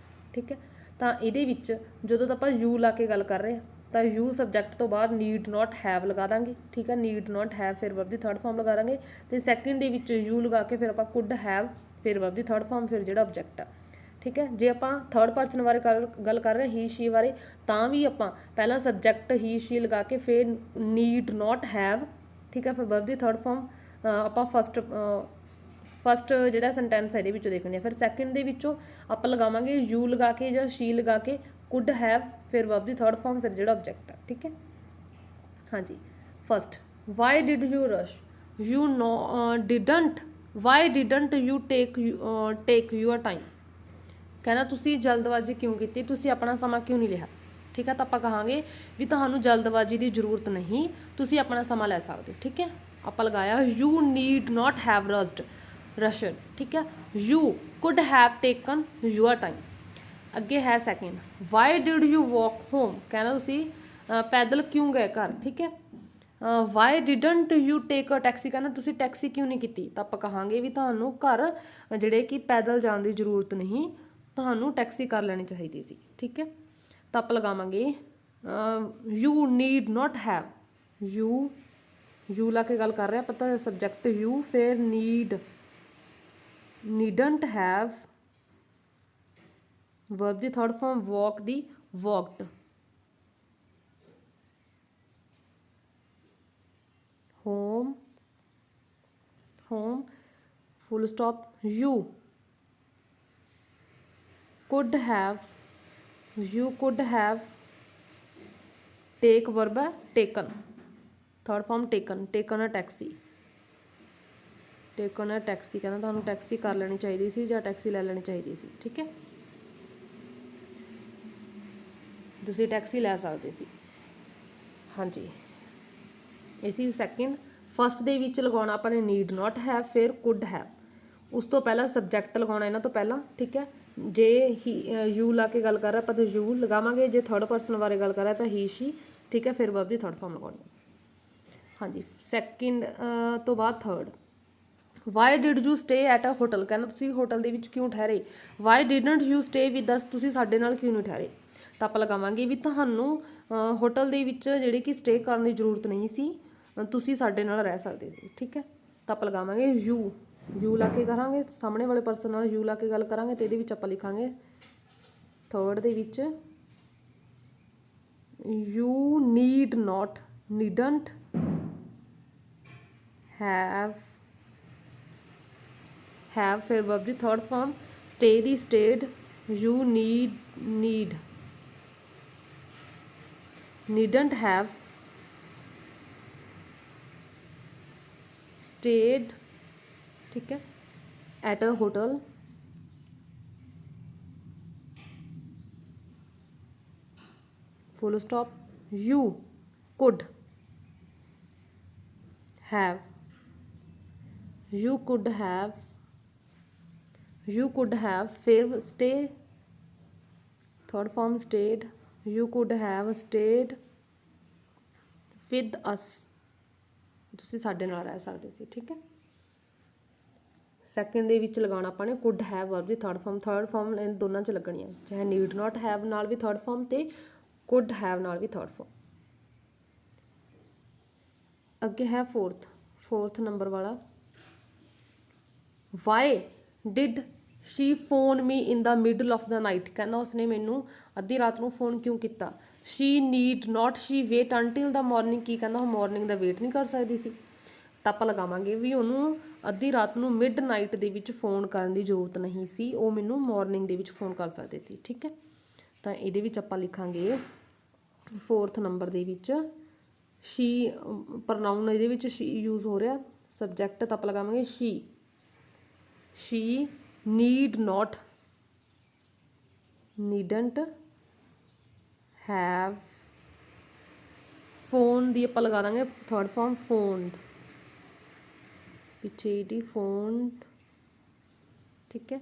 ਠੀਕ ਹੈ। ਤਾਂ ਇਹਦੇ ਵਿੱਚ ਜਦੋਂ ਆਪਾਂ ਯੂ ਲਾ ਕੇ ਗੱਲ ਕਰ ਰਹੇ ਹਾਂ ਤਾਂ ਯੂ ਸਬਜੈਕਟ ਤੋਂ ਬਾਅਦ ਨੀਡ ਨੋਟ ਹੈਵ ਲਗਾ ਦਾਂਗੇ, ਠੀਕ ਹੈ, ਨੀਡ ਨੋਟ ਹੈਵ ਫਿਰ ਵਰਬ ਦੀ ਥਰਡ ਫਾਰਮ ਲਗਾ ਦਾਂਗੇ। ਅਤੇ ਸੈਕਿੰਡ ਦੇ ਵਿੱਚ ਯੂ ਲਗਾ ਕੇ ਫਿਰ ਆਪਾਂ ਕੁਡ ਹੈਵ ਫਿਰ ਵਰਬ ਦੀ ਥਰਡ ਫਾਰਮ ਫਿਰ ਜਿਹੜਾ ਆਬਜੈਕਟ ਆ, ਠੀਕ ਹੈ। ਜੇ ਆਪਾਂ ਥਰਡ ਪਰਸਨ ਬਾਰੇ ਗੱਲ ਕਰ ਰਹੇ ਹੀ ਸ਼ੀ ਬਾਰੇ ਤਾਂ ਵੀ ਆਪਾਂ ਪਹਿਲਾਂ ਸਬਜੈਕਟ ਹੀ ਸ਼ੀ ਲਗਾ ਕੇ ਫਿਰ ਨੀਡ ਨੋਟ ਹੈਵ, ਠੀਕ ਹੈ, ਫਿਰ ਵਰਬ ਦੀ ਥਰਡ ਫਾਰਮ ਆਪਾਂ ਫਸਟ ਜਿਹੜਾ ਸੈਂਟੈਂਸ ਹੈ ਇਹਦੇ ਵਿੱਚੋਂ ਦੇਖਣੇ ਆ। ਫਿਰ ਸੈਕਿੰਡ ਦੇ ਵਿੱਚੋਂ ਆਪਾਂ ਲਗਾਵਾਂਗੇ ਯੂ ਲਗਾ ਕੇ ਜਾਂ ਸ਼ੀ ਲਗਾ ਕੇ ਕੁਡ ਹੈਵ ਫਿਰ ਵਰਬ ਦੀ ਥਰਡ ਫਾਰਮ ਫਿਰ ਜਿਹੜਾ ਆਬਜੈਕਟ ਆ, ਠੀਕ ਹੈ। ਹਾਂਜੀ, first, why did you rush, you didn't, why didn't you take your time. ਕਹਿੰਦਾ ਤੁਸੀਂ ਜਲਦਬਾਜ਼ੀ ਕਿਉਂ ਕੀਤੀ, ਤੁਸੀਂ ਆਪਣਾ ਸਮਾਂ ਕਿਉਂ ਨਹੀਂ ਲਿਆ, ਠੀਕ ਹੈ। ਤਾਂ ਆਪਾਂ ਕਹਾਂਗੇ ਵੀ ਤੁਹਾਨੂੰ ਜਲਦਬਾਜ਼ੀ ਦੀ ਜ਼ਰੂਰਤ ਨਹੀਂ, ਤੁਸੀਂ ਆਪਣਾ ਸਮਾਂ ਲੈ ਸਕਦੇ ਹੋ, ਠੀਕ ਹੈ। ਆਪਾਂ ਲਗਾਇਆ you need not have rushed, ਠੀਕ ਹੈ, you could have taken your time. ਅੱਗੇ ਹੈ second, why did you walk home. ਕਹਿੰਦਾ ਤੁਸੀਂ ਪੈਦਲ ਕਿਉਂ ਗਏ ਘਰ, ਠੀਕ ਹੈ। Why didn't you take a taxi. ਕਹਿੰਦਾ ਤੁਸੀਂ ਟੈਕਸੀ ਕਿਉਂ ਨਹੀਂ ਕੀਤੀ। ਤਾਂ ਆਪਾਂ ਕਹਾਂਗੇ ਵੀ ਤੁਹਾਨੂੰ ਘਰ ਜਿਹੜੇ ਕਿ ਪੈਦਲ ਜਾਣ ਦੀ ਜ਼ਰੂਰਤ ਨਹੀਂ, ਤੁਹਾਨੂੰ ਟੈਕਸੀ ਕਰ ਲੈਣੀ ਚਾਹੀਦੀ ਸੀ, ਠੀਕ ਹੈ। ਤਾਂ ਆਪਾਂ ਲਗਾਵਾਂਗੇ you need not have, you ਲਾ ਕੇ ਗੱਲ ਕਰ ਰਿਹਾ ਪਤਾ ਸਬਜੈਕਟ ਯੂ ਫਿਰ ਨੀਡੰਟ ਹੈਵ ਵਰਬ ਦੀ ਥਰਡ ਫਾਰਮ ਵਾਕ ਦੀ walked, home full stop, you could have take verb ਹੈ taken, third form taken a taxi, ਕਹਿੰਦਾ ਤੁਹਾਨੂੰ ਟੈਕਸੀ ਕਰ ਲੈਣੀ ਚਾਹੀਦੀ ਸੀ ਜਾਂ ਟੈਕਸੀ ਲੈ ਲੈਣੀ ਚਾਹੀਦੀ ਸੀ, ਠੀਕ ਹੈ, ਤੁਸੀਂ ਟੈਕਸੀ ਲੈ ਸਕਦੇ ਸੀ। ਹਾਂਜੀ, ਇਹ ਸੀ ਸੈਕਿੰਡ। ਫਸਟ ਦੇ ਵਿੱਚ ਲਗਾਉਣਾ ਆਪਾਂ ਨੇ ਨੀਡ ਨੋਟ ਹੈਵ ਫਿਰ ਕੁਡ ਹੈਵ, ਉਸ ਤੋਂ ਪਹਿਲਾਂ ਸਬਜੈਕਟ ਲਗਾਉਣਾ ਇਹਨਾਂ ਤੋਂ ਪਹਿਲਾਂ, ਠੀਕ ਹੈ। ਜੇ ਯੂ ਲਾ ਕੇ ਗੱਲ ਕਰ ਰਿਹਾ ਆਪਾਂ ਤਾਂ ਯੂ ਲਗਾਵਾਂਗੇ, ਜੇ ਥਰਡ ਪਰਸਨ ਬਾਰੇ ਗੱਲ ਕਰ ਰਿਹਾ ਤਾਂ ਹੀ ਸ਼ੀ, ਠੀਕ ਹੈ, ਫਿਰ ਵਰਬ ਦੀ ਥਰਡ ਫਾਰਮ ਲਗਾਉਣੀ। ਹਾਂਜੀ, ਸੈਕਿੰਡ ਤੋਂ ਬਾਅਦ third, why did you stay at a hotel. ਕਹਿੰਦਾ ਤੁਸੀਂ ਹੋਟਲ ਦੇ ਵਿੱਚ ਕਿਉਂ ਠਹਿਰੇ। Why didn't you stay with us, ਤੁਸੀਂ ਸਾਡੇ ਨਾਲ ਕਿਉਂ ਨਹੀਂ ਠਹਿਰੇ। ਤਾਂ ਆਪਾਂ ਲਗਾਵਾਂਗੇ ਵੀ ਤੁਹਾਨੂੰ ਹੋਟਲ ਦੇ ਵਿੱਚ ਜਿਹੜੀ ਕਿ ਸਟੇ ਕਰਨ ਦੀ ਜ਼ਰੂਰਤ ਨਹੀਂ ਸੀ, ਤੁਸੀਂ ਸਾਡੇ ਨਾਲ ਰਹਿ ਸਕਦੇ ਸੀ, ਠੀਕ ਹੈ। ਤਾਂ ਆਪਾਂ ਲਗਾਵਾਂਗੇ ਯੂ ਲਾ ਕੇ ਕਰਾਂਗੇ, ਸਾਹਮਣੇ ਵਾਲੇ ਪਰਸਨ ਨਾਲ ਯੂ ਲਾ ਕੇ ਗੱਲ ਕਰਾਂਗੇ ਤੇ ਇਹਦੇ ਵਿੱਚ ਆਪਾਂ ਲਿਖਾਂਗੇ ਥਰਡ ਦੇ ਵਿੱਚ ਯੂ ਨੀਡੰਟ ਹੈਵ ਫਿਰ ਵਰਬ ਦੀ third farm stay the stayed, you ਨੀਡੰਟ have stayed, ठीक है, at a hotel, full stop, you could have फिर stay third form stayed, you could have stayed with us, ਤੁਸੀਂ ਸਾਡੇ ਨਾਲ ਰਹਿ ਸਕਦੇ ਸੀ, ਠੀਕ ਹੈ। ਸੈਕਿੰਡ ਦੇ ਵਿੱਚ ਲਗਾਉਣਾ ਆਪਾਂ ਨੇ ਕੁਡ ਹੈਵ ਵਰਬ ਦੀ ਥਰਡ ਫਾਰਮ ਇਹਨਾਂ ਦੋਨਾਂ 'ਚ ਲੱਗਣੀ ਹੈ, ਚਾਹੇ ਨੀਡ ਨੋਟ ਹੈਵ ਨਾਲ ਵੀ ਥਰਡ ਫਾਰਮ ਤੇ ਕੁਡ ਹੈਵ ਨਾਲ ਵੀ ਥਰਡ ਫਾਰਮ। ਅੱਗੇ ਹੈ ਫੋਰਥ ਨੰਬਰ ਵਾਲਾ, why did she phone me in the middle of the night. ਕਹਿੰਦਾ ਉਸਨੇ ਮੈਨੂੰ ਅੱਧੀ ਰਾਤ ਨੂੰ ਫੋਨ ਕਿਉਂ ਕੀਤਾ। She need not she wait until the morning. ਕੀ ਕਹਿੰਦਾ ਉਹ ਮੋਰਨਿੰਗ ਦਾ ਵੇਟ ਨਹੀਂ ਕਰ ਸਕਦੀ ਸੀ। ਤਾਂ ਆਪਾਂ ਲਗਾਵਾਂਗੇ ਵੀ ਉਹਨੂੰ ਅੱਧੀ ਰਾਤ ਨੂੰ ਮਿਡਨਾਈਟ ਦੇ ਵਿੱਚ ਫੋਨ ਕਰਨ ਦੀ ਜ਼ਰੂਰਤ ਨਹੀਂ ਸੀ, ਉਹ ਮੈਨੂੰ ਮਾਰਨਿੰਗ ਦੇ ਵਿੱਚ ਫੋਨ ਕਰ ਸਕਦੇ ਸੀ। ਠੀਕ ਹੈ, ਤਾਂ ਇਹਦੇ ਵਿੱਚ ਆਪਾਂ ਲਿਖਾਂਗੇ 4th ਨੰਬਰ ਦੇ ਵਿੱਚ ਸ਼ੀ ਪ੍ਰਨਾਊਨ ਇਹਦੇ ਵਿੱਚ ਸ਼ੀ ਯੂਜ਼ ਹੋ ਰਿਹਾ, ਸਬਜੈਕਟ ਤਾਂ ਆਪਾਂ ਲਗਾਵਾਂਗੇ ਸ਼ੀ। ਸ਼ੀ ਨੀਡਨਟ हैव फोन ਦੀ ਆਪਾਂ ਲਗਾ ਦਾਂਗੇ ਥਰਡ ਫਾਰਮ ਫੋਨਡ, ਪਿੱਛੇ ਈਟੀ ਫੋਨਡ। ਠੀਕ ਹੈ,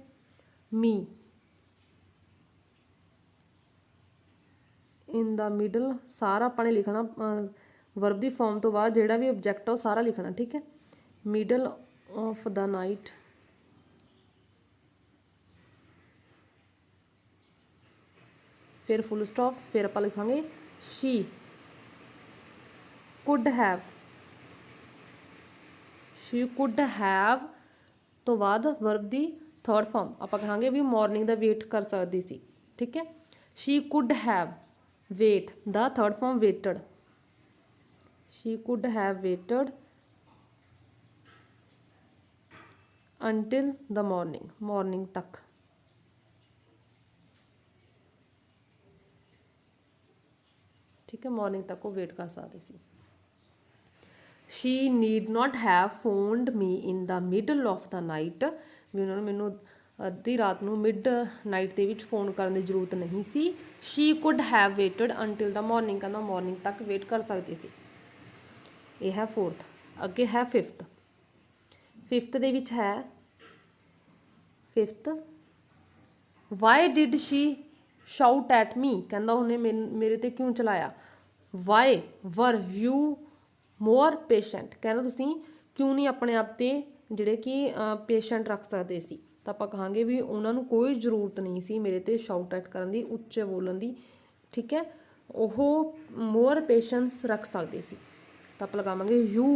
ਮੀ ਇਨ ਦਾ ਮਿਡਲ ਸਾਰਾ ਆਪਾਂ ਨੇ ਲਿਖਣਾ ਵਰਬ ਦੀ ਫਾਰਮ ਤੋਂ ਬਾਅਦ ਜਿਹੜਾ ਵੀ ਆਬਜੈਕਟ ਆ ਉਹ ਸਾਰਾ ਲਿਖਣਾ। ਠੀਕ ਹੈ, ਮਿਡਲ ਆਫ ਦਾ ਨਾਈਟ, फिर फुल स्टॉप, फिर आप लिखांगे शी कुड हैव तो बाद वर्ब दी थर्ड फॉर्म आप कहांगे भी मॉर्निंग दा वेट कर सकती सी। ठीक है, शी कुड हैव वेट दा third form waited, she could have waited until the morning तक। ठीक है, मॉर्निंग तक वो वेट कर सकते सी। She need not have phoned me in the middle of the night, भी उन्होंने मैनू अद्धी रात को मिड नाइट के फोन करने की जरूरत नहीं सी। She could have waited until the morning, कहना मॉर्निंग तक वेट कर सकती सी। यह है 4th। अगे है 5th। 5th दे विच है 5th why did she shout at me, कहता उन्हें मेरे ते क्यों चलाया। Why were you more patient, कहना तुसी क्यों नहीं अपने आप ते जिहड़े कि पेशेंट रख सकते सी, तो आप कहांगे भी उन्होंने कोई जरूरत नहीं सी मेरे ते शाउट एट करन दी, उच्चे बोलन दी। ठीक है, ओह मोर पेशेंस रख सकते सी, तो आप लगावांगे यू,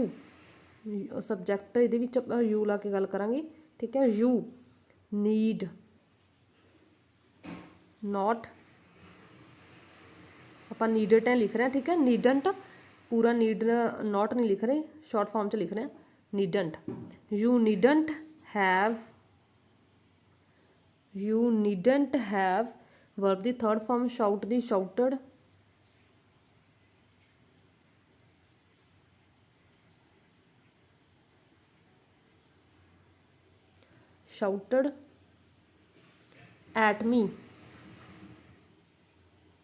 सबजैक्ट इहदे विच यू ला के गल करांगे। ठीक है, यू नीड नॉट, आप नीडट है लिख रहे हैं। ठीक है, नीडंट पूरा नीड नॉट नहीं लिख रहे, शॉर्ट फॉर्म च लिख रहे हैं needn't. You needn't have verb the third form shout the shouted, shouted at me,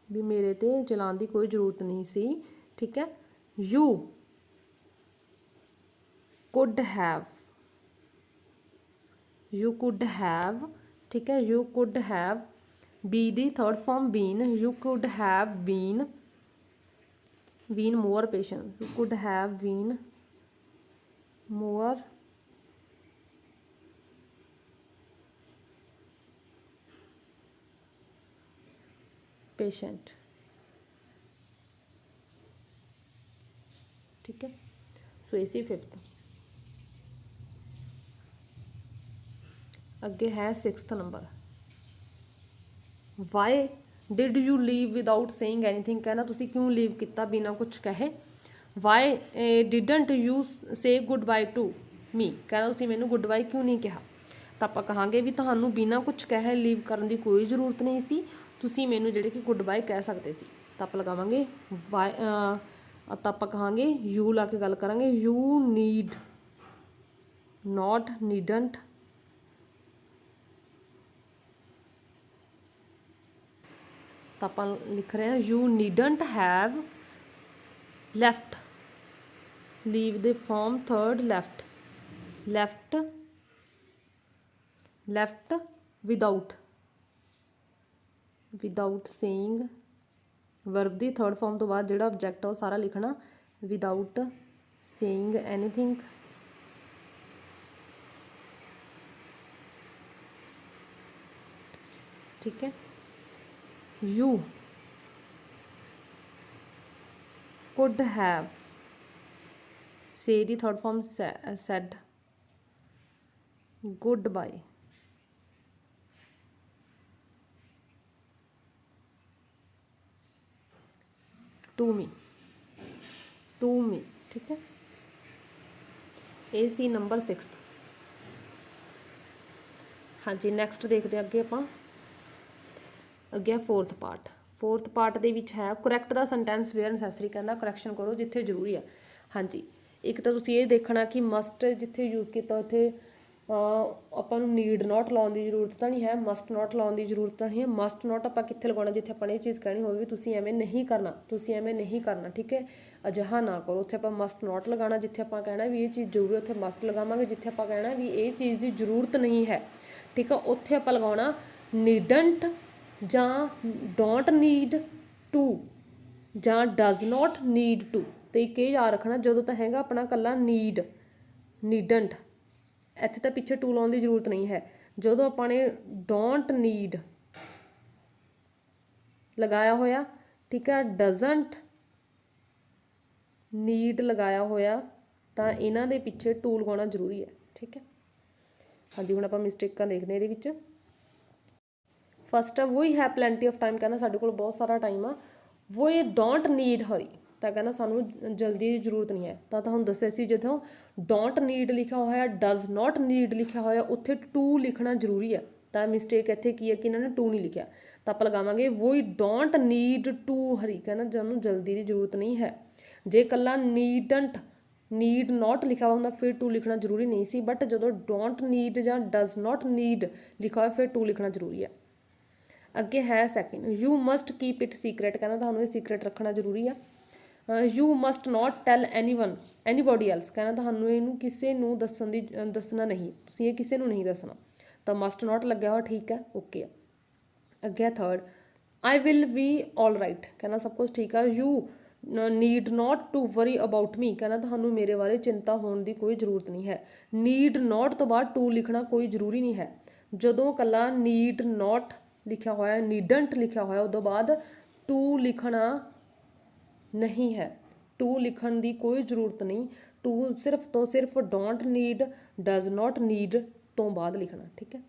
भी मेरे ते चलाने की कोई जरूरत नहीं सी। ठीक है, यू कुड हैव, ठीक है, you could have be the third form been, you could have been more patient, you could have been more patient. ठीक है, सो इसी 5th। अगे है 6th number why did you leave without saying anything, कहना तुसी क्यों leave किया बिना कुछ कहे। Why didn't you say good bye to me, कहना तुसी मैनू गुड बाय क्यों नहीं कहा, तो आप कहांगे भी तुहानू बिना कुछ कहे लीव करने की कोई जरूरत नहीं सी, तुसी मैनू जिहड़े कि गुड बाय कह सकते सी। तो आप लगावांगे वाई, तो आप कहांगे यू ला के गल करांगे यू नीड नॉट नीडंट तो आप लिख रहे हैं you needn't have left, leave the form third left without saying, verb the third form तो बाद जिहड़ा ऑब्जेक्ट है वो सारा लिखना विदाउट सेइंग एनीथिंग। ठीक है, you could have say the third form said good bye, to me. ठीक है, ए सी नंबर 6th। हाँ जी नैक्सट देखते अगे आप अगे फोर्थ पार्ट ਦੇ ਵਿੱਚ है correct the sentence where necessary कहना करैक्शन करो जिथे जरूरी है। हाँ जी एक तो तुसीं ये देखना कि मस्ट जिथे यूज़ किया उत्थे ਆਪਾਂ ਨੂੰ ਨੀਡ ਨੋਟ ਲਾਉਣ ਦੀ ਜ਼ਰੂਰਤ ਤਾਂ ਨਹੀਂ ਹੈ, ਮਸਟ ਨੋਟ ਲਾਉਣ ਦੀ ਜ਼ਰੂਰਤ ਤਾਂ ਨਹੀਂ ਹੈ। ਮਸਟ ਨੋਟ ਆਪਾਂ ਕਿੱਥੇ ਲਗਾਉਣਾ ਜਿੱਥੇ ਆਪਾਂ ਇਹ ਚੀਜ਼ ਕਹਿਣੀ ਹੋਵੇ ਵੀ ਤੁਸੀਂ ਐਵੇਂ ਨਹੀਂ ਕਰਨਾ ਠੀਕ ਹੈ, ਅਜਿਹਾ ਨਾ ਕਰੋ। ਉੱਥੇ ਆਪਾਂ ਮਸਟ ਨੋਟ ਲਗਾਉਣਾ, ਜਿੱਥੇ ਆਪਾਂ ਕਹਿਣਾ ਵੀ ਇਹ ਚੀਜ਼ ਜ਼ਰੂਰੀ ਉੱਥੇ ਮਸਟ ਲਗਾਵਾਂਗੇ, ਜਿੱਥੇ ਆਪਾਂ ਕਹਿਣਾ ਵੀ ਇਹ ਚੀਜ਼ ਦੀ ਜ਼ਰੂਰਤ ਨਹੀਂ ਹੈ ਠੀਕ ਆ ਉੱਥੇ ਆਪਾਂ ਲਗਾਉਣਾ ਨੀਡਨਟ ਜਾਂ ਡੋਂਟ ਨੀਡ ਟੂ ਜਾਂ ਡਜ਼ ਨੋਟ ਨੀਡ ਟੂ। ਤੇ ਇੱਕ ਇਹ ਯਾਦ ਰੱਖਣਾ ਜਦੋਂ ਤਾਂ ਹੈਗਾ ਆਪਣਾ ਇਕੱਲਾ ਨੀਡਨਟ ਇੱਥੇ ਤਾਂ ਪਿੱਛੇ ਟੂ ਲਾਉਣ ਦੀ ਜ਼ਰੂਰਤ ਨਹੀਂ ਹੈ। ਜਦੋਂ ਆਪਾਂ ਨੇ ਡੋਂਟ ਨੀਡ ਲਗਾਇਆ ਹੋਇਆ ਠੀਕ ਹੈ, ਡਜ਼ਨਟ ਨੀਡ ਲਗਾਇਆ ਹੋਇਆ ਤਾਂ ਇਹਨਾਂ ਦੇ ਪਿੱਛੇ ਟੂ ਲਗਾਉਣਾ ਜ਼ਰੂਰੀ ਹੈ ਠੀਕ ਹੈ। ਹਾਂਜੀ ਹੁਣ ਆਪਾਂ ਮਿਸਟੇਕਾਂ ਦੇਖਦੇ ਹਾਂ ਇਹਦੇ ਵਿੱਚ। First we have plenty of time ਕਹਿੰਦਾ ਸਾਡੇ ਕੋਲ ਬਹੁਤ ਸਾਰਾ ਟਾਈਮ ਆ। ਵੀ ਡੋਂਟ ਨੀਡ ਹਰੀ ਤਾਂ ਕਹਿੰਦਾ ਸਾਨੂੰ ਜਲਦੀ ਦੀ ਜ਼ਰੂਰਤ ਨਹੀਂ ਹੈ। ਤਾਂ ਤੁਹਾਨੂੰ ਦੱਸਿਆ ਸੀ ਜਦੋਂ ਡੋਂਟ ਨੀਡ ਲਿਖਿਆ ਹੋਇਆ ਡਜ਼ ਨੋਟ ਨੀਡ ਲਿਖਿਆ ਹੋਇਆ ਉੱਥੇ ਟੂ ਲਿਖਣਾ ਜ਼ਰੂਰੀ ਹੈ। ਤਾਂ ਮਿਸਟੇਕ ਇੱਥੇ ਕੀ ਹੈ ਕਿ ਇਹਨਾਂ ਨੇ ਟੂ ਨਹੀਂ ਲਿਖਿਆ ਤਾਂ ਆਪਾਂ ਲਗਾਵਾਂਗੇ ਵੀ ਡੋਂਟ ਨੀਡ ਟੂ ਹਰੀ ਕਹਿੰਦਾ ਸਾਨੂੰ ਜਲਦੀ ਦੀ ਜ਼ਰੂਰਤ ਨਹੀਂ ਹੈ। ਜੇ ਇਕੱਲਾ ਨੀਡ ਨੋਟ ਲਿਖਿਆ ਹੁੰਦਾ ਫਿਰ ਟੂ ਲਿਖਣਾ ਜ਼ਰੂਰੀ ਨਹੀਂ ਸੀ, ਬਟ ਜਦੋਂ ਡੋਂਟ ਨੀਡ ਜਾਂ ਡਜ਼ ਨੋਟ ਨੀਡ ਲਿਖਿਆ ਹੋਇਆ ਫਿਰ ਟੂ ਲਿਖਣਾ ਜ਼ਰੂਰੀ ਹੈ। ਅੱਗੇ ਹੈ second you must keep it secret ਕਹਿੰਦਾ ਤੁਹਾਨੂੰ ਇਹ ਸੀਕਰੇਟ ਰੱਖਣਾ ਜ਼ਰੂਰੀ ਆ। You must not tell anybody else ਕਹਿੰਦਾ ਤੁਹਾਨੂੰ ਇਹਨੂੰ ਕਿਸੇ ਨੂੰ ਦੱਸਣਾ ਨਹੀਂ, ਤੁਸੀਂ ਇਹ ਕਿਸੇ ਨੂੰ ਨਹੀਂ ਦੱਸਣਾ। ਤਾਂ ਮਸਟ ਨੋਟ ਲੱਗਿਆ ਹੋਇਆ ਠੀਕ ਹੈ ਓਕੇ ਆ। ਅੱਗੇ third I will be all right ਕਹਿੰਦਾ ਸਭ ਕੁਝ ਠੀਕ ਆ। You need not to worry about me ਕਹਿੰਦਾ ਤੁਹਾਨੂੰ ਮੇਰੇ ਬਾਰੇ ਚਿੰਤਾ ਹੋਣ ਦੀ ਕੋਈ ਜ਼ਰੂਰਤ ਨਹੀਂ ਹੈ। ਨੀਡ ਨੋਟ ਤੋਂ ਬਾਅਦ ਟੂ ਲਿਖਣਾ ਕੋਈ ਜ਼ਰੂਰੀ ਨਹੀਂ ਹੈ। ਜਦੋਂ ਇਕੱਲਾ ਨੀਡ ਨੋਟ ਲਿਖਿਆ ਹੋਇਆ ਨੀਡਨਟ ਲਿਖਿਆ ਹੋਇਆ ਉਦੋਂ ਬਾਅਦ ਟੂ ਲਿਖਣਾ ਨਹੀਂ ਹੈ। ਟੂ ਲਿਖਣ ਦੀ ਕੋਈ ਜ਼ਰੂਰਤ ਨਹੀਂ। ਟੂ ਸਿਰਫ ਤੋਂ ਸਿਰਫ don't need does not need ਤੋਂ ਬਾਅਦ ਲਿਖਣਾ ਠੀਕ ਹੈ।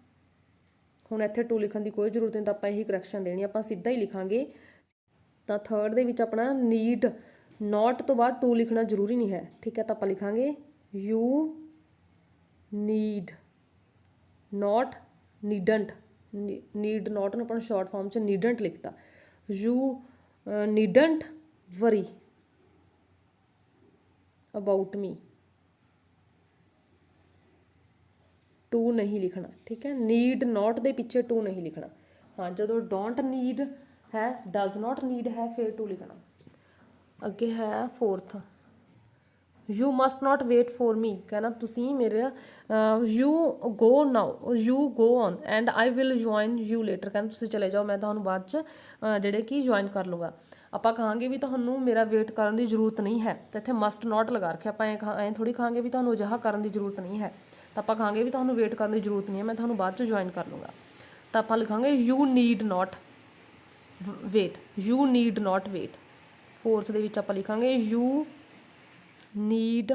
ਹੁਣ ਇੱਥੇ ਟੂ ਲਿਖਣ ਦੀ ਕੋਈ ਜ਼ਰੂਰਤ ਨਹੀਂ ਤਾਂ ਆਪਾਂ ਇਹੀ ਕਰੈਕਸ਼ਨ ਦੇਣੀ ਆਪਾਂ ਸਿੱਧਾ ਹੀ ਲਿਖਾਂਗੇ। ਤਾਂ ਥਰਡ ਦੇ ਵਿੱਚ ਆਪਣਾ ਨੀਡ ਨੋਟ ਤੋਂ ਬਾਅਦ ਟੂ ਲਿਖਣਾ ਜ਼ਰੂਰੀ ਨਹੀਂ ਹੈ ਠੀਕ ਹੈ। ਤਾਂ ਆਪਾਂ ਲਿਖਾਂਗੇ you need not needn't need not ਨੂੰ ਆਪਾਂ ਸ਼ਾਰਟ ਫਾਰਮ 'ਚ ਨੀਡਨਟ ਲਿਖਤਾ। You needn't worry about me to ਨਹੀਂ ਲਿਖਣਾ ਠੀਕ ਹੈ। ਨੀਡ ਨੋਟ ਦੇ ਪਿੱਛੇ ਟੂ ਨਹੀਂ ਲਿਖਣਾ। ਹਾਂ ਜਦੋਂ ਡੋਂਟ ਨੀਡ ਹੈ ਡਜ਼ ਨੋਟ ਨੀਡ ਹੈ ਫਿਰ ਟੂ ਲਿਖਣਾ। ਅੱਗੇ ਹੈ fourth you must not wait for me ਕਹਿੰਦਾ ਤੁਸੀਂ ਮੇਰੇ you go now you go on and I will join you later ਕਹਿੰਦਾ ਤੁਸੀਂ ਚਲੇ ਜਾਓ ਮੈਂ ਤੁਹਾਨੂੰ ਬਾਅਦ 'ਚ ਜਿਹੜੇ ਕਿ ਜੁਆਇਨ ਕਰ ਲੂੰਗਾ। ਆਪਾਂ ਕਹਾਂਗੇ ਵੀ ਤੁਹਾਨੂੰ ਮੇਰਾ ਵੇਟ ਕਰਨ ਦੀ ਜ਼ਰੂਰਤ ਨਹੀਂ ਹੈ ਤਾਂ ਇੱਥੇ ਮਸਟ ਨੋਟ ਲਗਾ ਰੱਖਿਆ। ਆਪਾਂ ਐਂ ਥੋੜ੍ਹੀ ਕਹਾਂਗੇ ਵੀ ਤੁਹਾਨੂੰ ਅਜਿਹਾ ਕਰਨ ਦੀ ਜ਼ਰੂਰਤ ਨਹੀਂ ਹੈ ਤਾਂ ਆਪਾਂ ਕਹਾਂਗੇ ਵੀ ਤੁਹਾਨੂੰ ਵੇਟ ਕਰਨ ਦੀ ਜ਼ਰੂਰਤ ਨਹੀਂ ਹੈ ਮੈਂ ਤੁਹਾਨੂੰ ਬਾਅਦ 'ਚ ਜੁਆਇਨ ਕਰ ਲੂੰਗਾ। ਤਾਂ ਆਪਾਂ ਲਿਖਾਂਗੇ you need not wait you need not wait. Fourth ਦੇ ਵਿੱਚ ਆਪਾਂ ਲਿਖਾਂਗੇ you need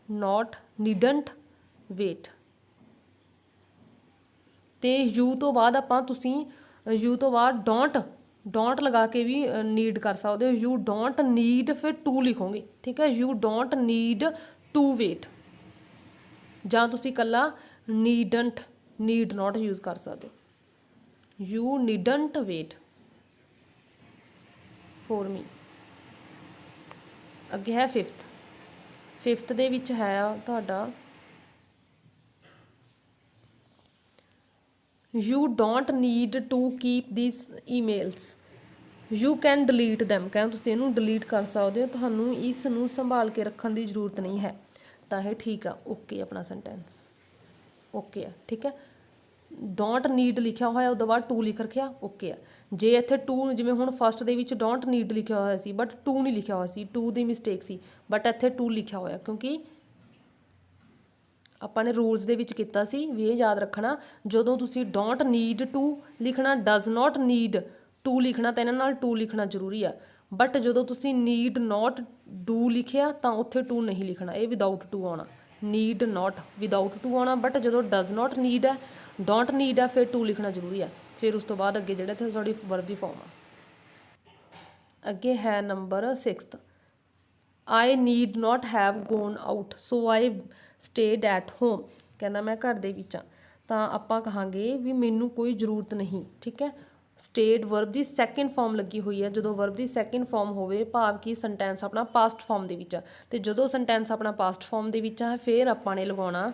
not needn't wait. ਤੇ ਯੂ ਤੋਂ ਬਾਅਦ ਆਪਾਂ ਤੁਸੀਂ ਯੂ ਤੋਂ ਬਾਅਦ ਡੋਂਟ ਲਗਾ ਕੇ ਵੀ ਨੀਡ ਕਰ ਸਕਦੇ ਹੋ। ਯੂ ਡੋਂਟ ਨੀਡ ਫਿਰ ਟੂ ਲਿਖੋਗੇ ਠੀਕ ਹੈ। You don't need to wait ਜਾਂ ਤੁਸੀਂ ਇਕੱਲਾ ਨੀਡ ਨੋਟ ਯੂਜ਼ ਕਰ ਸਕਦੇ ਹੋ। You needn't wait for me. ਅੱਗੇ ਹੈ ਫਿਫਥ ਦੇ ਵਿੱਚ ਹੈ ਤੁਹਾਡਾ you don't need to keep this emails you can delete them ਕਹਿੰਦੇ ਤੁਸੀਂ ਇਹਨੂੰ ਡਿਲੀਟ ਕਰ ਸਕਦੇ ਹੋ ਤੁਹਾਨੂੰ ਇਸ ਨੂੰ ਸੰਭਾਲ ਕੇ ਰੱਖਣ ਦੀ ਜ਼ਰੂਰਤ ਨਹੀਂ ਹੈ। ਤਾਂ ਇਹ ਠੀਕ ਆ ਓਕੇ ਆਪਣਾ ਸੈਂਟੈਂਸ ਓਕੇ ਆ ਠੀਕ ਹੈ। ਡੋਂਟ ਨੀਡ ਲਿਖਿਆ ਹੋਇਆ ਉਹਦੇ ਬਾਅਦ ਟੂ ਲਿਖ ਰੱਖਿਆ ਓਕੇ ਆ। ਜੇ ਇੱਥੇ ਟੂ ਜਿਵੇਂ ਹੁਣ ਫਸਟ ਦੇ ਵਿੱਚ ਡੋਂਟ ਨੀਡ ਲਿਖਿਆ ਹੋਇਆ ਸੀ ਬਟ ਟੂ ਨਹੀਂ ਲਿਖਿਆ ਹੋਇਆ ਸੀ to the mistake C but ਇੱਥੇ ਟੂ ਲਿਖਿਆ ਹੋਇਆ ਕਿਉਂਕਿ ਆਪਾਂ ਨੇ ਰੂਲਸ ਦੇ ਵਿੱਚ ਕੀਤਾ ਸੀ ਵੀ ਇਹ ਯਾਦ ਰੱਖਣਾ ਜਦੋਂ ਤੁਸੀਂ ਡੋਂਟ ਨੀਡ ਟੂ ਲਿਖਣਾ ਡਜ਼ ਨੋਟ ਨੀਡ ਟੂ ਲਿਖਣਾ ਤਾਂ ਇਹਨਾਂ ਨਾਲ ਟੂ ਲਿਖਣਾ ਜ਼ਰੂਰੀ ਆ। ਬਟ ਜਦੋਂ ਤੁਸੀਂ ਨੀਡ ਨੋਟ ਡੂ ਲਿਖਿਆ ਤਾਂ ਉੱਥੇ ਟੂ ਨਹੀਂ ਲਿਖਣਾ ਇਹ ਵਿਦਾਊਟ ਟੂ ਆਉਣਾ। ਨੀਡ ਨੋਟ ਵਿਦਾਊਟ ਟੂ ਆਉਣਾ ਬਟ ਜਦੋਂ ਡਜ਼ ਨੋਟ ਨੀਡ ਹੈ ਡੋਂਟ ਨੀਡ ਹੈ ਫਿਰ ਟੂ ਲਿਖਣਾ ਜ਼ਰੂਰੀ ਆ। ਫਿਰ ਉਸ ਤੋਂ ਬਾਅਦ ਅੱਗੇ ਜਿਹੜਾ ਇੱਥੇ ਤੁਹਾਡੀ ਵਰਬ ਦੀ ਫਾਰਮ ਆ। ਅੱਗੇ ਹੈ number 6 I need not have gone out so I stayed at home ਕਹਿੰਦਾ ਮੈਂ ਘਰ ਦੇ ਵਿੱਚ ਹਾਂ ਤਾਂ ਆਪਾਂ ਕਹਾਂਗੇ ਵੀ ਮੈਨੂੰ ਕੋਈ ਜ਼ਰੂਰਤ ਨਹੀਂ। ਠੀਕ ਹੈ, ਸਟੇਟ ਵਰਬ ਦੀ ਸੈਕਿੰਡ ਫਾਰਮ ਲੱਗੀ ਹੋਈ ਹੈ। ਜਦੋਂ ਵਰਬ ਦੀ ਸੈਕਿੰਡ ਫਾਰਮ ਹੋਵੇ ਭਾਵ ਕਿ ਸੈਂਟੈਂਸ ਆਪਣਾ ਪਾਸਟ ਫਾਰਮ ਦੇ ਵਿੱਚ ਆ, ਤੇ ਜਦੋਂ ਸੈਂਟੈਂਸ ਆਪਣਾ ਪਾਸਟ ਫਾਰਮ ਦੇ ਵਿੱਚ ਆ ਫਿਰ ਆਪਾਂ ਨੇ ਲਗਾਉਣਾ,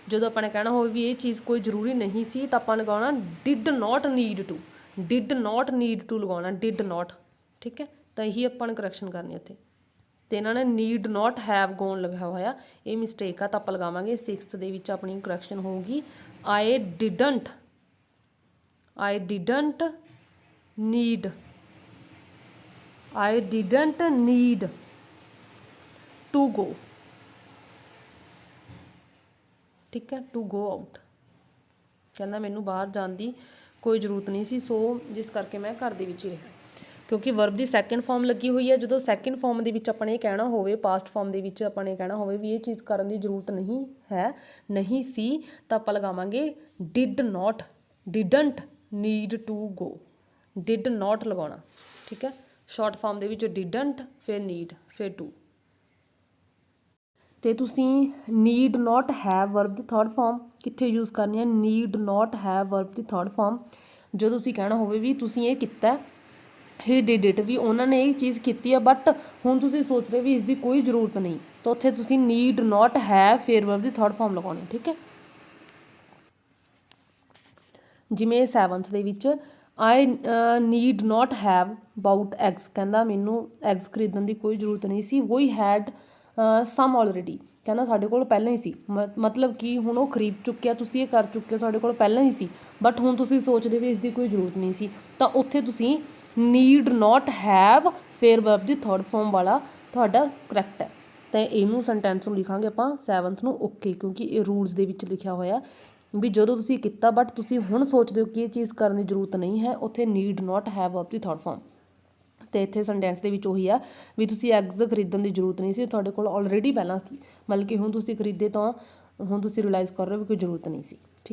ਜਦੋਂ ਆਪਾਂ ਨੇ ਕਹਿਣਾ ਹੋਵੇ ਵੀ ਇਹ ਚੀਜ਼ ਕੋਈ ਜ਼ਰੂਰੀ ਨਹੀਂ ਸੀ ਤਾਂ ਆਪਾਂ ਲਗਾਉਣਾ did not need to, did not need to ਲਗਾਉਣਾ, ਡਿਡ ਨੋਟ। ਠੀਕ ਹੈ, ਤਾਂ ਇਹੀ ਆਪਾਂ ਨੇ ਕਰੈਕਸ਼ਨ ਕਰਨੀ ਉੱਥੇ। ਤੇ ਇਹਨਾਂ ਨੇ ਨੀਡ ਨੋਟ ਹੈਵ ਗੋਨ ਲਗਾਇਆ ਹੋਇਆ, ਇਹ ਮਿਸਟੇਕ ਆ, ਤਾਂ ਆਪਾਂ ਲਗਾਵਾਂਗੇ 6th ਦੇ ਵਿੱਚ ਆਪਣੀ ਕਰੈਕਸ਼ਨ ਹੋਊਗੀ I didn't need, I didn't need to go. ਠੀਕ ਹੈ, ਟੂ ਗੋ ਆਊਟ, ਕਹਿੰਦਾ ਮੈਨੂੰ ਬਾਹਰ ਜਾਣ ਦੀ ਕੋਈ ਜ਼ਰੂਰਤ ਨਹੀਂ ਸੀ, ਸੋ ਜਿਸ ਕਰਕੇ ਮੈਂ ਘਰ ਦੇ ਵਿੱਚ ਹੀ ਰਿਹਾ। ਕਿਉਂਕਿ ਵਰਬ ਦੀ ਸੈਕਿੰਡ ਫਾਰਮ ਲੱਗੀ ਹੋਈ ਹੈ, ਜਦੋਂ ਸੈਕਿੰਡ ਫਾਰਮ ਦੇ ਵਿੱਚ ਆਪਾਂ ਨੇ ਕਹਿਣਾ ਹੋਵੇ, ਪਾਸਟ ਫਾਰਮ ਦੇ ਵਿੱਚ ਆਪਾਂ ਨੇ ਕਹਿਣਾ ਹੋਵੇ ਵੀ ਇਹ ਚੀਜ਼ ਕਰਨ ਦੀ ਜ਼ਰੂਰਤ ਨਹੀਂ ਹੈ, ਨਹੀਂ ਸੀ, ਤਾਂ ਆਪਾਂ ਲਗਾਵਾਂਗੇ didn't need to go, did not ਲਗਾਉਣਾ। ਠੀਕ ਹੈ, ਸ਼ਾਰਟ ਫਾਰਮ ਦੇ ਵਿੱਚ ਡਿਡੰਟ, ਫਿਰ ਨੀਡ, ਫਿਰ ਟੂ। ਤੇ ਤੁਸੀਂ ਨੀਡ ਨੋਟ ਹੈਵ ਵਰਬ ਦੀ ਥਰਡ ਫਾਰਮ ਕਿੱਥੇ ਯੂਜ਼ ਕਰਨੀ ਹੈ? ਨੀਡ ਨੋਟ ਹੈਵ ਵਰਬ ਦੀ ਥਰਡ ਫਾਰਮ ਜਦੋਂ ਤੁਸੀਂ ਕਹਿਣਾ ਹੋਵੇ ਵੀ ਤੁਸੀਂ ਇਹ ਕੀਤਾ, ਹੀ ਡਿਡ ਇਟ, ਵੀ ਉਹਨਾਂ ਨੇ ਇਹ ਚੀਜ਼ ਕੀਤੀ ਆ ਬਟ ਹੁਣ ਤੁਸੀਂ ਸੋਚ ਰਹੇ ਵੀ ਇਸ ਦੀ ਕੋਈ ਜ਼ਰੂਰਤ ਨਹੀਂ, ਤਾਂ ਉੱਥੇ ਤੁਸੀਂ ਨੀਡ ਨੋਟ ਹੈਵ ਫਿਰ ਵਰਬ ਦੀ ਥਰਡ ਫਾਰਮ ਲਗਾਉਣੀ। ਠੀਕ ਹੈ, ਜਿਵੇਂ 7th ਦੇ ਵਿੱਚ I need not have bout eggs, ਕਹਿੰਦਾ ਮੈਨੂੰ ਐਗਸ ਖਰੀਦਣ ਦੀ ਕੋਈ ਜ਼ਰੂਰਤ ਨਹੀਂ ਸੀ। ਵੀ ਹੈਡ ਸਮ ਆਲਰੇਡੀ, ਕਹਿੰਦਾ ਸਾਡੇ ਕੋਲ ਪਹਿਲਾਂ ਹੀ ਸੀ, ਮਤਲਬ ਕਿ ਹੁਣ ਉਹ ਖਰੀਦ ਚੁੱਕਿਆ, ਤੁਸੀਂ ਇਹ ਕਰ ਚੁੱਕੇ ਹੋ, ਤੁਹਾਡੇ ਕੋਲ ਪਹਿਲਾਂ ਹੀ ਸੀ ਬਟ ਹੁਣ ਤੁਸੀਂ ਸੋਚਦੇ ਵੀ ਇਸ ਦੀ ਕੋਈ ਜ਼ਰੂਰਤ ਨਹੀਂ ਸੀ, ਤਾਂ ਉੱਥੇ ਤੁਸੀਂ ਨੀਡ ਨੋਟ ਹੈਵ ਫਿਰ ਵਰਬ ਦੀ ਥਰਡ ਫਾਰਮ ਵਾਲਾ ਤੁਹਾਡਾ ਕਰੈਕਟ ਹੈ। ਤਾਂ ਇਹਨੂੰ ਸੈਂਟੈਂਸ ਨੂੰ ਲਿਖਾਂਗੇ ਆਪਾਂ 7th ਨੂੰ ਓਕੇ, ਕਿਉਂਕਿ ਇਹ ਰੂਲਸ ਦੇ ਵਿੱਚ ਲਿਖਿਆ ਹੋਇਆ ਵੀ ਜਦੋਂ ਤੁਸੀਂ ਕੀਤਾ ਬਟ ਤੁਸੀਂ ਹੁਣ ਸੋਚਦੇ ਹੋ ਕਿ ਇਹ ਚੀਜ਼ ਕਰਨ ਦੀ ਜ਼ਰੂਰਤ ਨਹੀਂ ਹੈ, ਉੱਥੇ ਨੀਡ ਨੋਟ ਹੈਵ ਵਰਬ ਦੀ ਥਰਡ ਫਾਰਮ। ਤੇ ਇੱਥੇ ਸੈਂਟੈਂਸ ਦੇ ਵਿੱਚ ਉਹੀ ਆ ਵੀ ਤੁਸੀਂ ਐਗਸ ਖਰੀਦਣ ਦੀ ਜ਼ਰੂਰਤ ਨਹੀਂ ਸੀ, ਤੁਹਾਡੇ ਕੋਲ ਆਲਰੇਡੀ ਪਹਿਲਾਂ ਸੀ, ਮਤਲਬ ਕਿ ਹੁਣ ਤੁਸੀਂ ਖਰੀਦੇ ਤਾਂ ਹੁਣ ਤੁਸੀਂ ਰਿਅਲਾਈਜ਼ ਕਰ ਰਹੇ ਹੋ ਵੀ ਕੋਈ ਜ਼ਰੂਰਤ ਨਹੀਂ ਸੀ। ਠੀਕ।